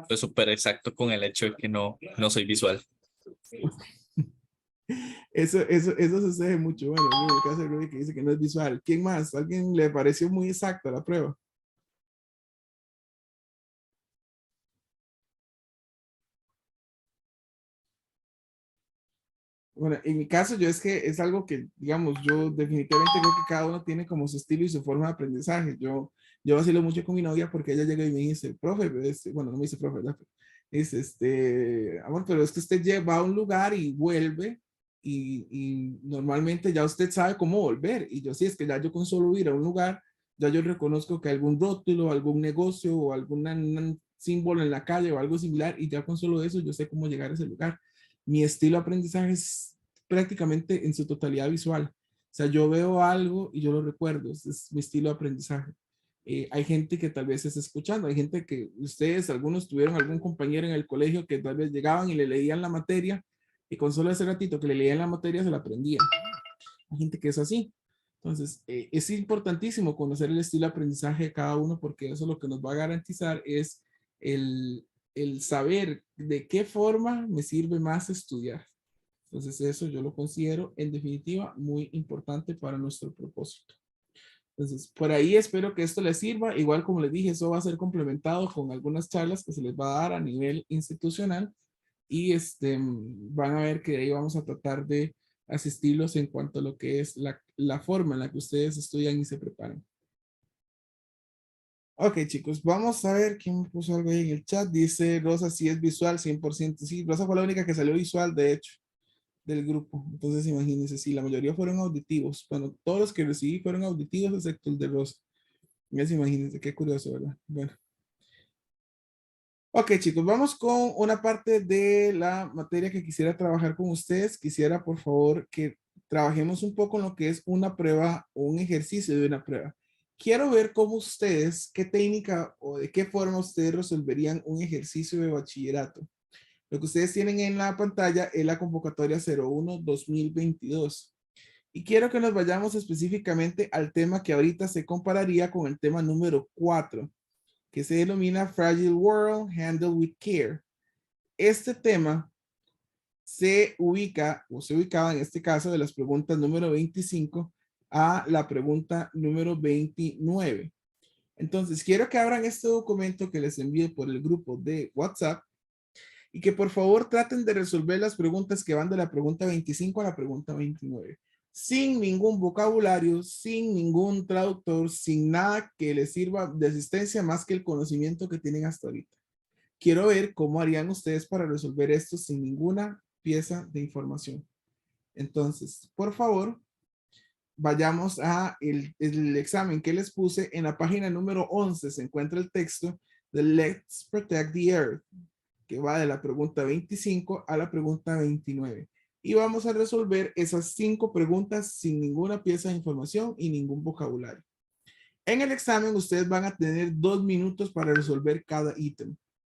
Fue súper exacto con el hecho de que no soy visual. Eso sucede mucho. Bueno, en el caso de Ruby que dice que no es visual. ¿Quién más? ¿Alguien le pareció muy exacta la prueba? Bueno, en mi caso, yo es que es algo que, digamos, yo definitivamente creo que cada uno tiene como su estilo y su forma de aprendizaje. Yo vacilo mucho con mi novia porque ella llega y me dice, profe, bueno, no me dice profe, ¿verdad? Es amor, pero es que usted va a un lugar y vuelve y normalmente ya usted sabe cómo volver. Y yo sí, es que ya yo con solo ir a un lugar, ya yo reconozco que algún rótulo, algún negocio o algún símbolo en la calle o algo similar y ya con solo eso yo sé cómo llegar a ese lugar. Mi estilo de aprendizaje es prácticamente en su totalidad visual. O sea, yo veo algo y yo lo recuerdo. Ese es mi estilo de aprendizaje. Hay gente que tal vez está escuchando, hay gente que ustedes, algunos tuvieron algún compañero en el colegio que tal vez llegaban y le leían la materia y con solo ese ratito que le leían la materia se la aprendían. Hay gente que es así. Entonces, es importantísimo conocer el estilo de aprendizaje de cada uno porque eso lo que nos va a garantizar es el saber de qué forma me sirve más estudiar. Entonces, eso yo lo considero en definitiva muy importante para nuestro propósito. Entonces, por ahí espero que esto les sirva. Igual como les dije, eso va a ser complementado con algunas charlas que se les va a dar a nivel institucional y van a ver que ahí vamos a tratar de asistirlos en cuanto a lo que es la forma en la que ustedes estudian y se preparan. Ok, chicos, vamos a ver quién puso algo ahí en el chat. Dice Rosa, sí es visual, 100%. Sí, Rosa fue la única que salió visual, de hecho, del grupo. Entonces, imagínense, sí, la mayoría fueron auditivos. Bueno, todos los que recibí fueron auditivos, excepto el de Rosa. Imagínense, qué curioso, ¿verdad? Bueno. Ok, chicos, vamos con una parte de la materia que quisiera trabajar con ustedes. Quisiera, por favor, que trabajemos un poco en lo que es una prueba o un ejercicio de una prueba. Quiero ver cómo ustedes, qué técnica o de qué forma ustedes resolverían un ejercicio de bachillerato. Lo que ustedes tienen en la pantalla es la convocatoria 01-2022. Y quiero que nos vayamos específicamente al tema que ahorita se compararía con el tema número 4, que se denomina Fragile World, Handle with Care. Este tema se ubica, o se ubicaba en este caso de las preguntas número 25 a la pregunta número 29. Entonces, quiero que abran este documento que les envíe por el grupo de WhatsApp y que por favor traten de resolver las preguntas que van de la pregunta 25 a la pregunta 29. Sin ningún vocabulario, sin ningún traductor, sin nada que les sirva de asistencia más que el conocimiento que tienen hasta ahorita. Quiero ver cómo harían ustedes para resolver esto sin ninguna pieza de información. Entonces, por favor, vayamos a el examen que les puse. En la página número 11 se encuentra el texto de Let's Protect the Earth, que va de la pregunta 25 a la pregunta 29. Y vamos a resolver esas 5 preguntas sin ninguna pieza de información y ningún vocabulario. En el examen ustedes van a tener 2 minutos para resolver cada ítem,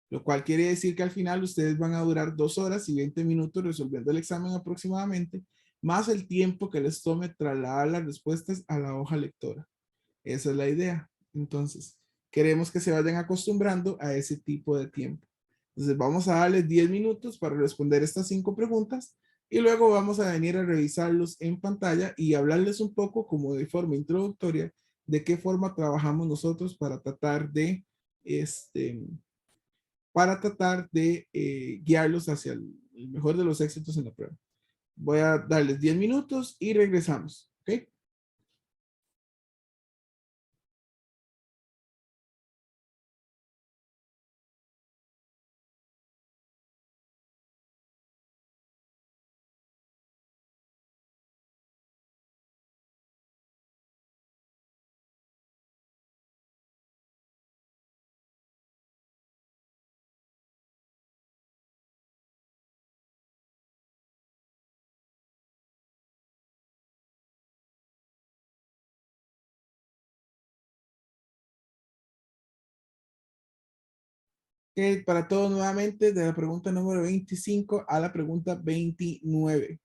lo cual quiere decir que al final ustedes van a durar 2 horas y 20 minutos resolviendo el examen aproximadamente, más el tiempo que les tome trasladar las respuestas a la hoja lectora. Esa es la idea. Entonces, queremos que se vayan acostumbrando a ese tipo de tiempo. Entonces, vamos a darles 10 minutos para responder estas 5 preguntas y luego vamos a venir a revisarlos en pantalla y hablarles un poco como de forma introductoria de qué forma trabajamos nosotros para tratar de, guiarlos hacia el mejor de los éxitos en la prueba. Voy a darles 10 minutos y regresamos. ¿Ok? Para todos nuevamente, de la pregunta número 25 a la pregunta 29.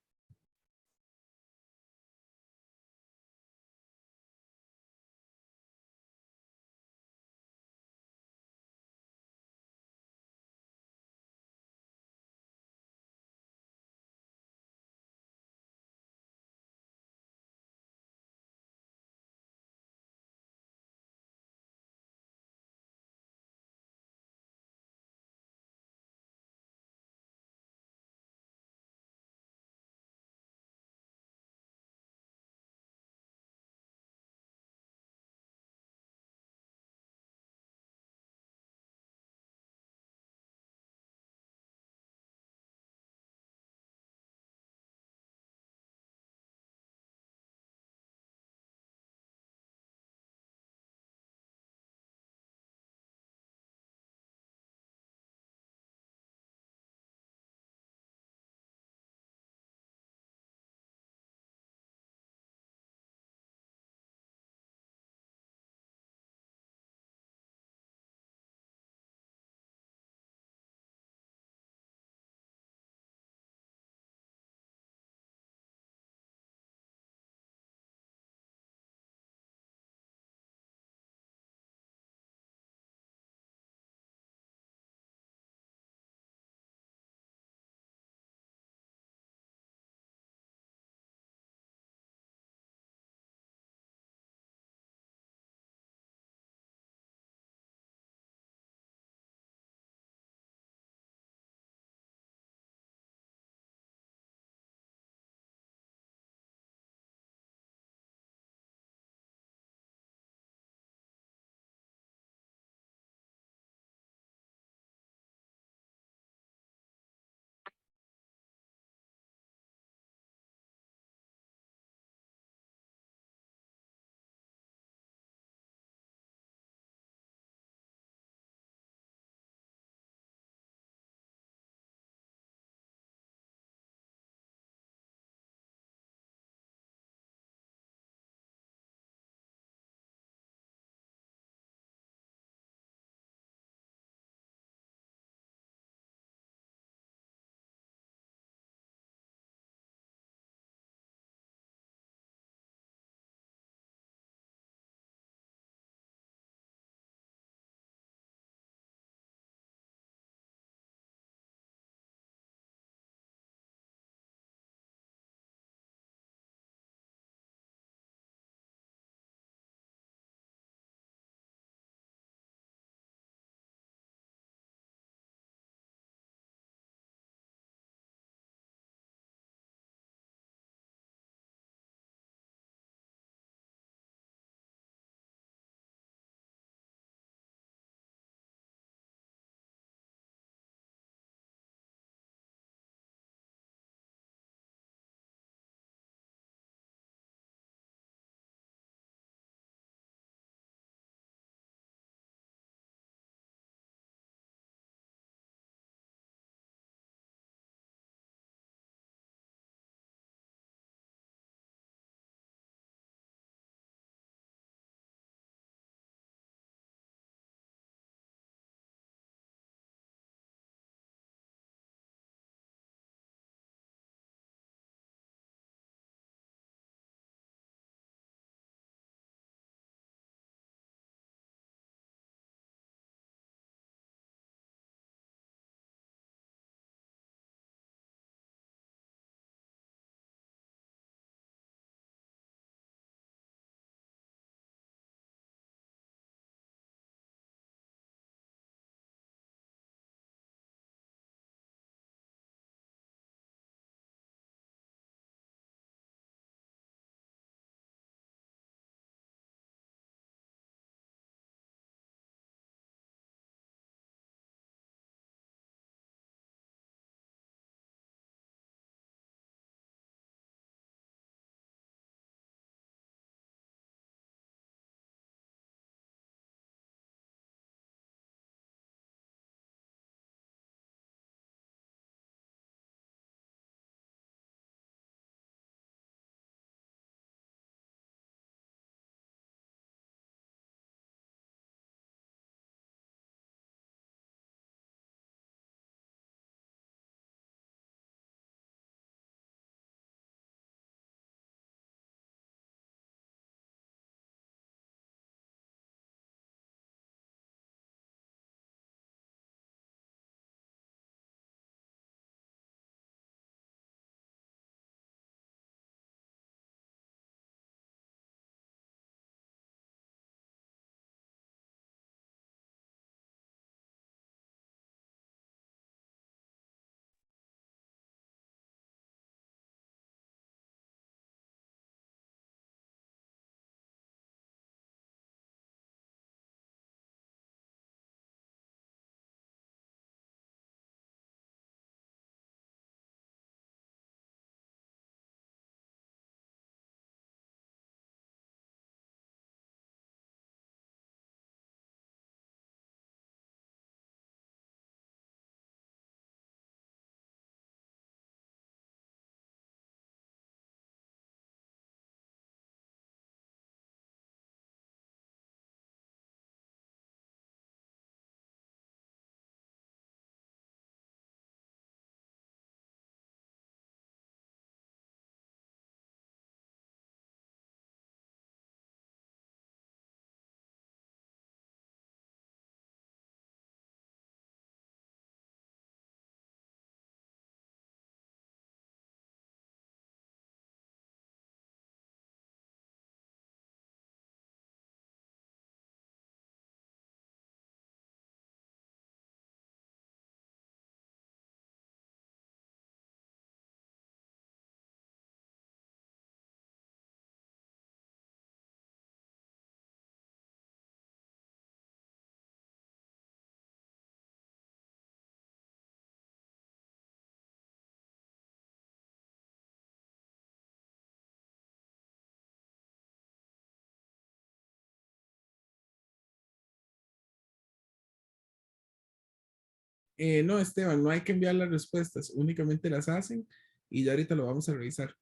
No, Esteban, no hay que enviar las respuestas, únicamente las hacen y ya ahorita lo vamos a revisar.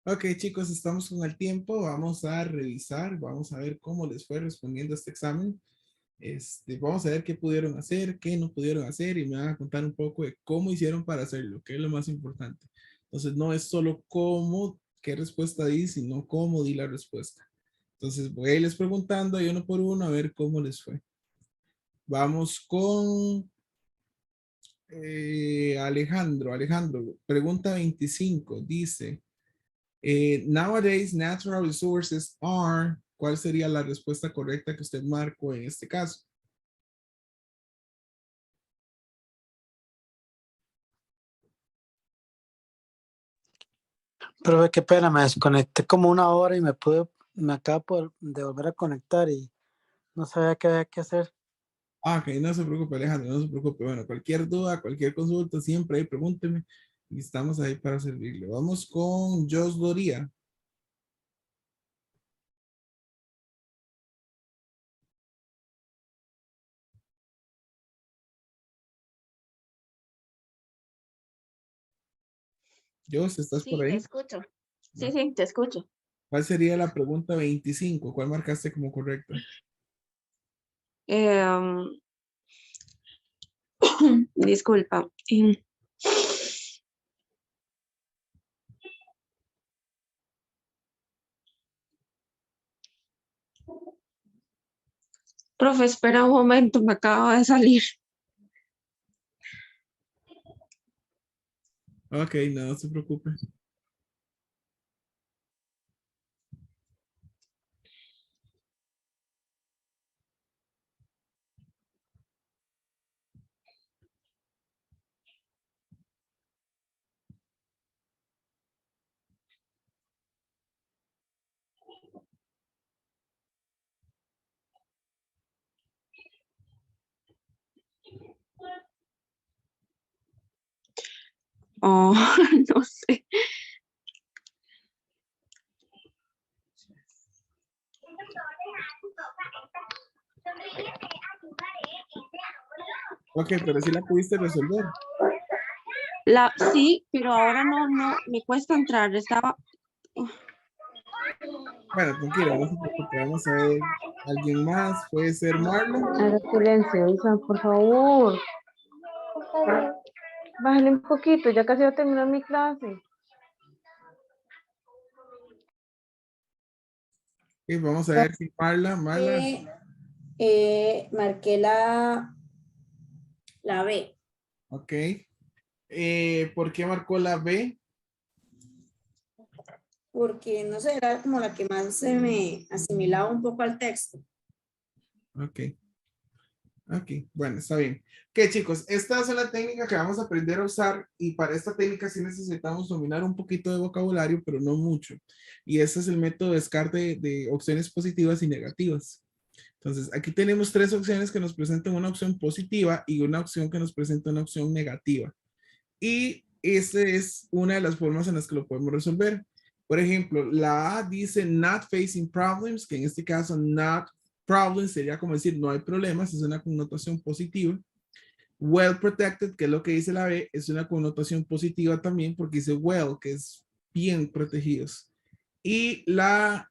Ok, chicos, estamos con el tiempo. Vamos a revisar, vamos a ver cómo les fue respondiendo este examen. Vamos a ver qué pudieron hacer, qué no pudieron hacer y me van a contar un poco de cómo hicieron para hacerlo, que es lo más importante. Entonces, no es solo cómo, qué respuesta di, sino cómo di la respuesta. Entonces, voy a irles preguntando ahí uno por uno a ver cómo les fue. Vamos con Alejandro. Alejandro, pregunta 25. Dice, nowadays, natural resources are, ¿cuál sería la respuesta correcta que usted marcó en este caso? Pero qué pena, me desconecté como una hora y me acabo de volver a conectar y no sabía qué había que hacer. Ah, ok, no se preocupe, Alejandro, no se preocupe. Bueno, cualquier duda, cualquier consulta, siempre ahí pregúnteme y estamos ahí para servirle. Vamos con Jos Doría. Jos, ¿estás por Sí, te ahí? escucho. Sí, sí, te escucho. ¿Cuál sería la pregunta 25? ¿Cuál marcaste como correcta? Em, disculpa. Profe, espera un momento, me acabo de salir. Ok, no se preocupe. Oh, no sé. Ok, pero sí la pudiste resolver. Sí, pero ahora no, me cuesta entrar. Estaba. Bueno, tranquilo, no se preocupe. Vamos a ver. ¿Alguien más? ¿Puede ser Marlon? Haga silencio, Isa, por favor. Bájale un poquito, ya casi va a terminar mi clase. Y vamos a ver si Marla. Marqué la B. Ok. ¿Por qué marcó la B? Porque no sé, era como la que más se me asimilaba un poco al texto. Ok. Ok, bueno, está bien. Ok, chicos, esta es la técnica que vamos a aprender a usar y para esta técnica sí necesitamos dominar un poquito de vocabulario, pero no mucho. Y ese es el método de descarte de opciones positivas y negativas. Entonces, aquí tenemos tres opciones que nos presentan una opción positiva y una opción que nos presenta una opción negativa. Y esta es una de las formas en las que lo podemos resolver. Por ejemplo, la A dice not facing problems, que en este caso not problems sería como decir no hay problemas, es una connotación positiva. Well protected, que es lo que dice la B, es una connotación positiva también porque dice well, que es bien protegidos. Y la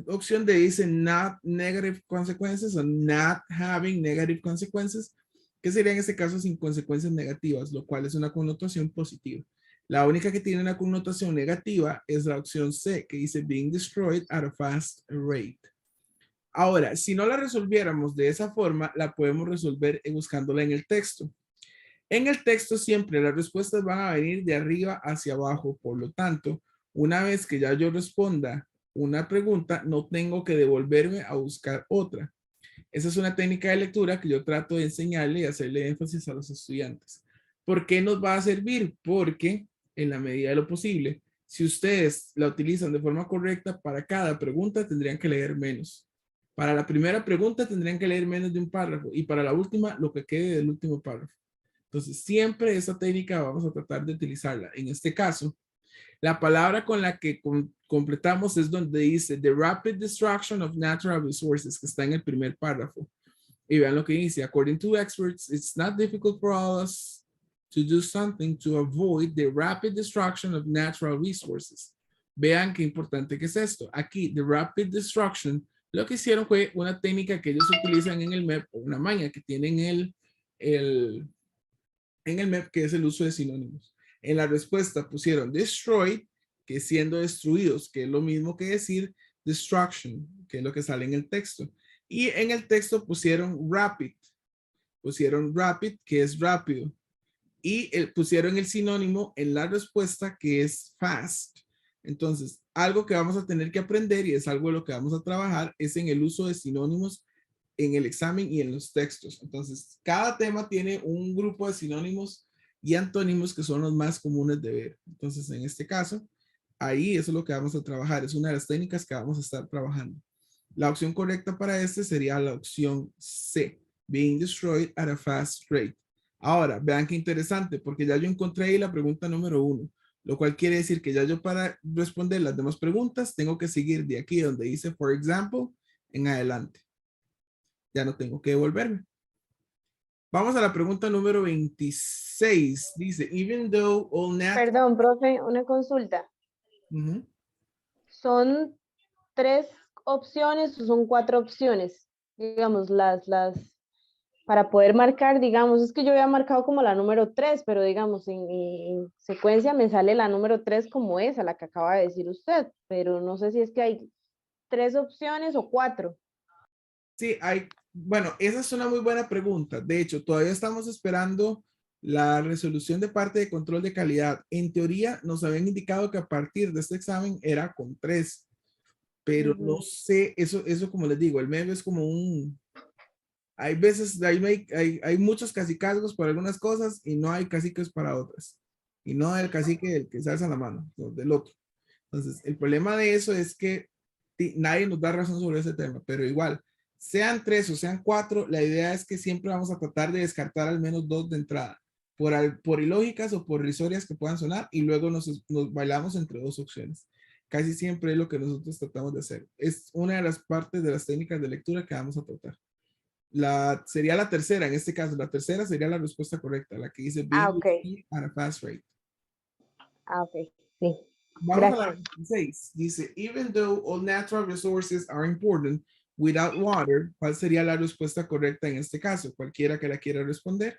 opción D dice not negative consequences o not having negative consequences, que sería en este caso sin consecuencias negativas, lo cual es una connotación positiva. La única que tiene una connotación negativa es la opción C, que dice being destroyed at a fast rate. Ahora, si no la resolviéramos de esa forma, la podemos resolver buscándola en el texto. En el texto siempre las respuestas van a venir de arriba hacia abajo, por lo tanto, una vez que ya yo responda una pregunta, no tengo que devolverme a buscar otra. Esa es una técnica de lectura que yo trato de enseñarle y hacerle énfasis a los estudiantes. ¿Por qué nos va a servir? Porque en la medida de lo posible, si ustedes la utilizan de forma correcta, para cada pregunta tendrían que leer menos. Para la primera pregunta tendrían que leer menos de un párrafo y para la última lo que quede del último párrafo. Entonces, siempre esa técnica vamos a tratar de utilizarla. En este caso, la palabra con la que completamos es donde dice the rapid destruction of natural resources, que está en el primer párrafo. Y vean lo que dice. According to experts, it's not difficult for us to do something to avoid the rapid destruction of natural resources. Vean qué importante que es esto. Aquí, the rapid destruction, lo que hicieron fue una técnica que ellos utilizan en el MEP, una maña que tienen en el MEP, que es el uso de sinónimos. En la respuesta pusieron destroyed, que siendo destruidos, que es lo mismo que decir destruction, que es lo que sale en el texto. Y en el texto pusieron rapid, que es rápido. Y pusieron el sinónimo en la respuesta, que es fast. Entonces, algo que vamos a tener que aprender y es algo de lo que vamos a trabajar es en el uso de sinónimos en el examen y en los textos. Entonces, cada tema tiene un grupo de sinónimos y antónimos que son los más comunes de ver. Entonces, en este caso, ahí eso es lo que vamos a trabajar. Es una de las técnicas que vamos a estar trabajando. La opción correcta para este sería la opción C. being destroyed at a fast rate. Ahora, vean qué interesante, porque ya yo encontré ahí la pregunta número 1, lo cual quiere decir que ya yo para responder las demás preguntas tengo que seguir de aquí donde dice, for example, en adelante. Ya no tengo que devolverme. Vamos a la pregunta número 26. Dice, even though all natural... Perdón, profe, una consulta. Ujú. ¿Son 3 opciones o son 4 opciones? Digamos, para poder marcar, digamos, es que yo había marcado como la número 3, pero digamos, en secuencia me sale la número 3 como esa, la que acaba de decir usted, pero no sé si es que hay 3 opciones o 4. Sí, bueno, esa es una muy buena pregunta. De hecho, todavía estamos esperando la resolución de parte de control de calidad. En teoría, nos habían indicado que a partir de este examen era con 3, pero no sé, eso como les digo, el medio es como hay veces, hay muchos cacicazgos para algunas cosas y no hay caciques para otras. Y no el cacique el que se alza la mano, del otro. Entonces, el problema de eso es que nadie nos da razón sobre ese tema, pero igual, sean 3 o sean 4, la idea es que siempre vamos a tratar de descartar al menos 2 de entrada, por ilógicas o por risorias que puedan sonar, y luego nos bailamos entre 2 opciones. Casi siempre es lo que nosotros tratamos de hacer. Es una de las partes de las técnicas de lectura que vamos a tratar. Sería la tercera, en este caso, la tercera sería la respuesta correcta, la que dice being Ok. at a fast rate. Ok, sí. Vamos a la Gracias. 26. Dice, even though all natural resources are important, without water, ¿cuál sería la respuesta correcta en este caso? Cualquiera que la quiera responder.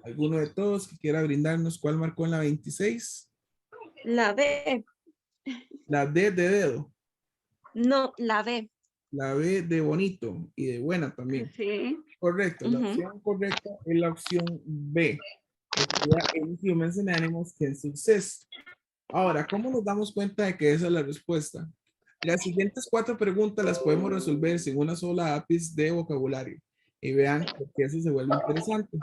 ¿Alguno de todos que quiera brindarnos cuál marcó en la 26? La B. La D de dedo. No, la B. La B de bonito y de buena también. Sí. Correcto. La Ujú. opción correcta es la opción B. Que sería in humans and animals can subsist. Ahora, ¿cómo nos damos cuenta de que esa es la respuesta? Las siguientes 4 preguntas las podemos resolver sin una sola ápice de vocabulario. Y vean por qué eso se vuelve interesante.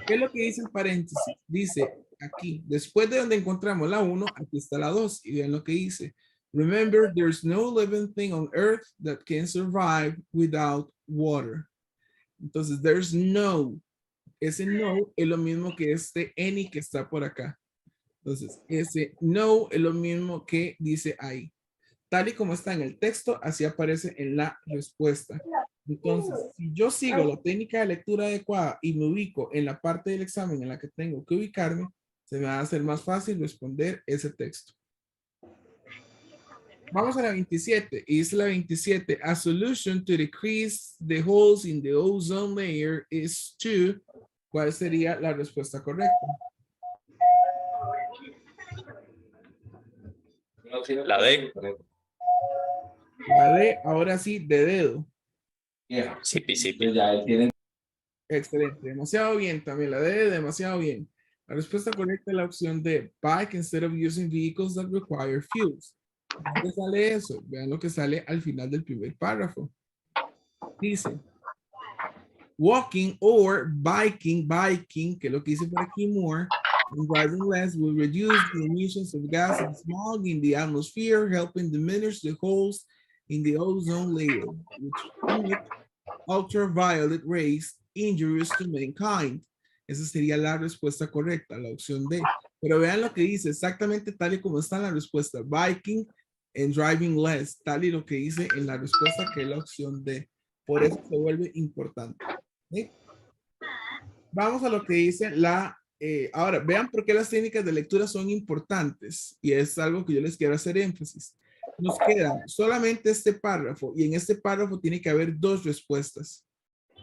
¿Qué es lo que dice el paréntesis? Dice aquí, después de donde encontramos la 1, aquí está la 2. Y vean lo que dice. Remember, there's no living thing on earth that can survive without water. Entonces, there's no. Ese no es lo mismo que este any que está por acá. Entonces, ese no es lo mismo que dice ahí. Tal y como está en el texto, así aparece en la respuesta. Entonces, si yo sigo la técnica de lectura adecuada y me ubico en la parte del examen en la que tengo que ubicarme, se me va a hacer más fácil responder ese texto. Vamos a la 27. Y es la 27. A solution to decrease the holes in the ozone layer is to... ¿Cuál sería la respuesta correcta? La D. La D, ahora sí, de dedo. Sí, sí. Excelente, demasiado bien también, la D, demasiado bien. La respuesta correcta es la opción D, bike instead of using vehicles that require fuels. ¿Dónde sale eso? Vean lo que sale al final del primer párrafo. Dice, walking or biking, que es lo que dice por aquí more, and driving less will reduce the emissions of gas and smog in the atmosphere, helping diminish the holes in the ozone layer, which emit ultraviolet rays injurious to mankind. Esa sería la respuesta correcta, la opción D. Pero vean lo que dice, exactamente tal y como está en la respuesta. Biking and driving less, tal y lo que dice en la respuesta que es la opción D. Por eso se vuelve importante. ¿Sí? Vamos a lo que dice ahora, vean por qué las técnicas de lectura son importantes. Y es algo que yo les quiero hacer énfasis. Nos queda solamente este párrafo y en este párrafo tiene que haber 2 respuestas.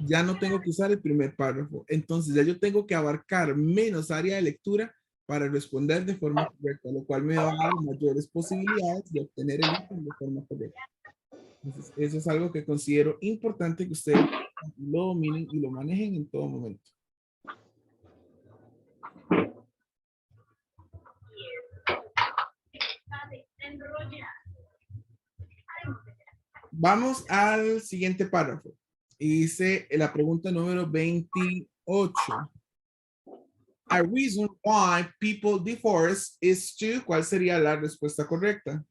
Ya no tengo que usar el primer párrafo. Entonces ya yo tengo que abarcar menos área de lectura para responder de forma correcta, lo cual me va a dar mayores posibilidades de obtener el ítem de forma correcta. Entonces, eso es algo que considero importante que ustedes lo dominen y lo manejen en todo momento. Vamos al siguiente párrafo. Y dice la pregunta número 28. A reason why people divorce is to, ¿cuál sería la respuesta correcta?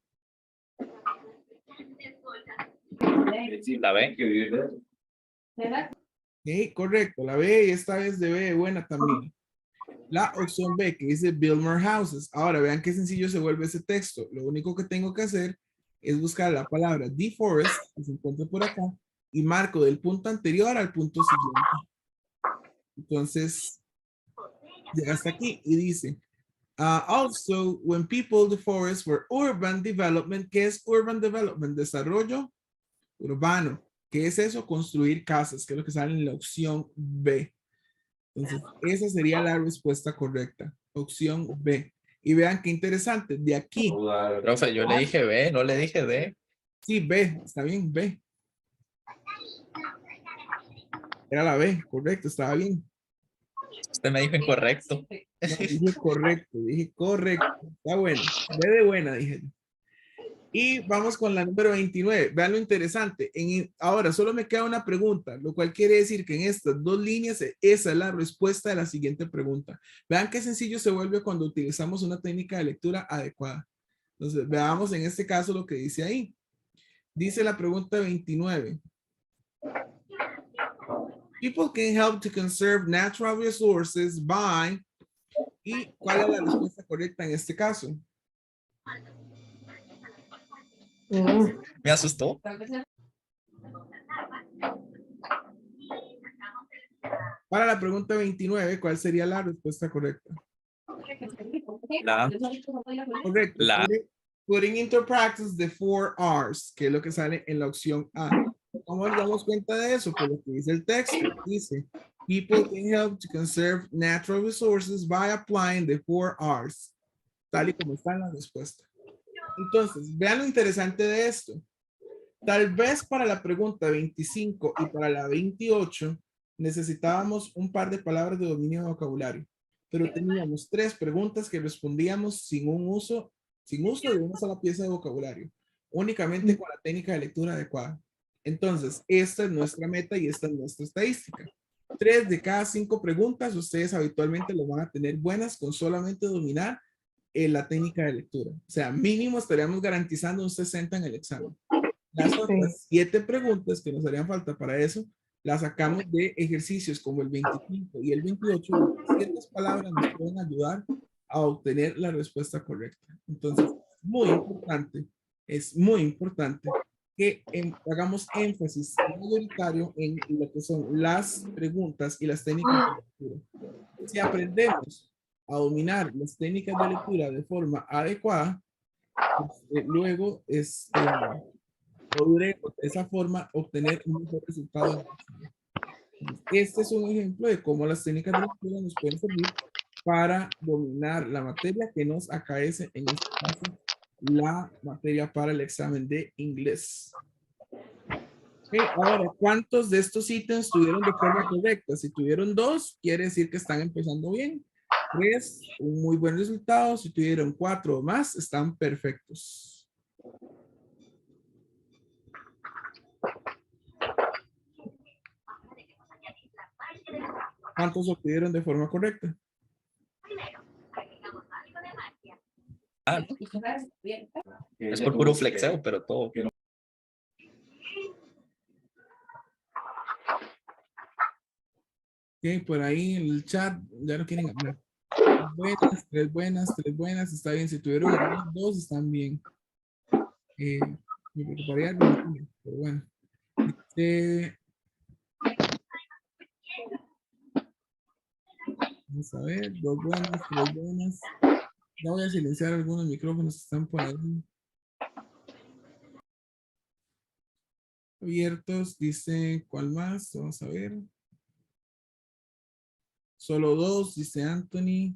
La B. Ok, correcto, la B y esta vez de B buena también. La opción B que dice build more houses. Ahora vean qué sencillo se vuelve ese texto. Lo único que tengo que hacer es buscar la palabra deforest, que se encuentra por acá, y marco del punto anterior al punto siguiente. Entonces, llega hasta aquí y dice, also, when people deforest for urban development, ¿qué es urban development? Desarrollo urbano. ¿Qué es eso? Construir casas, que es lo que sale en la opción B. Entonces, esa sería la respuesta correcta. Opción B. Y vean qué interesante. De aquí. Profe, yo le dije B, no le dije D. Sí, B. Está bien, B. Era la B. Correcto, estaba bien. Usted me dijo incorrecto. No, dije correcto, dije correcto. Está bueno. B de buena, dije. Y vamos con la número 29. Vean lo interesante. Ahora solo me queda una pregunta, lo cual quiere decir que en estas dos líneas esa es la respuesta de la siguiente pregunta. Vean qué sencillo se vuelve cuando utilizamos una técnica de lectura adecuada. Entonces, veamos en este caso lo que dice ahí. Dice la pregunta 29. People can help to conserve natural resources by... ¿Y cuál es la respuesta correcta en este caso? Me asustó. Para la pregunta 29, ¿cuál sería la respuesta correcta? La. Correcto. La. Putting into practice the 4 R's, que es lo que sale en la opción A. ¿Cómo nos damos cuenta de eso? Por lo que dice el texto. Dice, people can help to conserve natural resources by applying the 4 R's. Tal y como está en la respuesta. Entonces, vean lo interesante de esto. Tal vez para la pregunta 25 y para la 28 necesitábamos un par de palabras de dominio de vocabulario, pero teníamos 3 preguntas que respondíamos sin uso de una sola pieza de vocabulario, únicamente con la técnica de lectura adecuada. Entonces, esta es nuestra meta y esta es nuestra estadística. 3 de cada 5 preguntas ustedes habitualmente lo van a tener buenas con solamente dominar la técnica de lectura. O sea, mínimo estaríamos garantizando un 60 en el examen. Las otras 7 preguntas que nos harían falta para eso, las sacamos de ejercicios como el 25 y el 28. Ciertas palabras nos pueden ayudar a obtener la respuesta correcta. Entonces, es muy importante que hagamos énfasis mayoritario en lo que son las preguntas y las técnicas de lectura. Si aprendemos a dominar las técnicas de lectura de forma adecuada, pues, luego podremos de esa forma obtener un mejor resultado. Este es un ejemplo de cómo las técnicas de lectura nos pueden servir para dominar la materia que nos acaece, en este caso, la materia para el examen de inglés. Okay, ahora, ¿cuántos de estos ítems tuvieron de forma correcta? Si tuvieron 2, quiere decir que están empezando bien. 3, un muy buen resultado. Si tuvieron 4 o más, están perfectos. ¿Cuántos obtuvieron de forma correcta? Es por puro flexeo, pero todo. Ok, por ahí en el chat ya no quieren hablar. Buenas, 3 buenas, 3 buenas, está bien. Si tuvieron 2, están bien. Me preocuparía, pero bueno. Vamos a ver, 2 buenas, 3 buenas. Ya voy a silenciar algunos micrófonos que están por ahí abiertos. Dice, ¿cuál más? Vamos a ver. Solo 2, dice Anthony.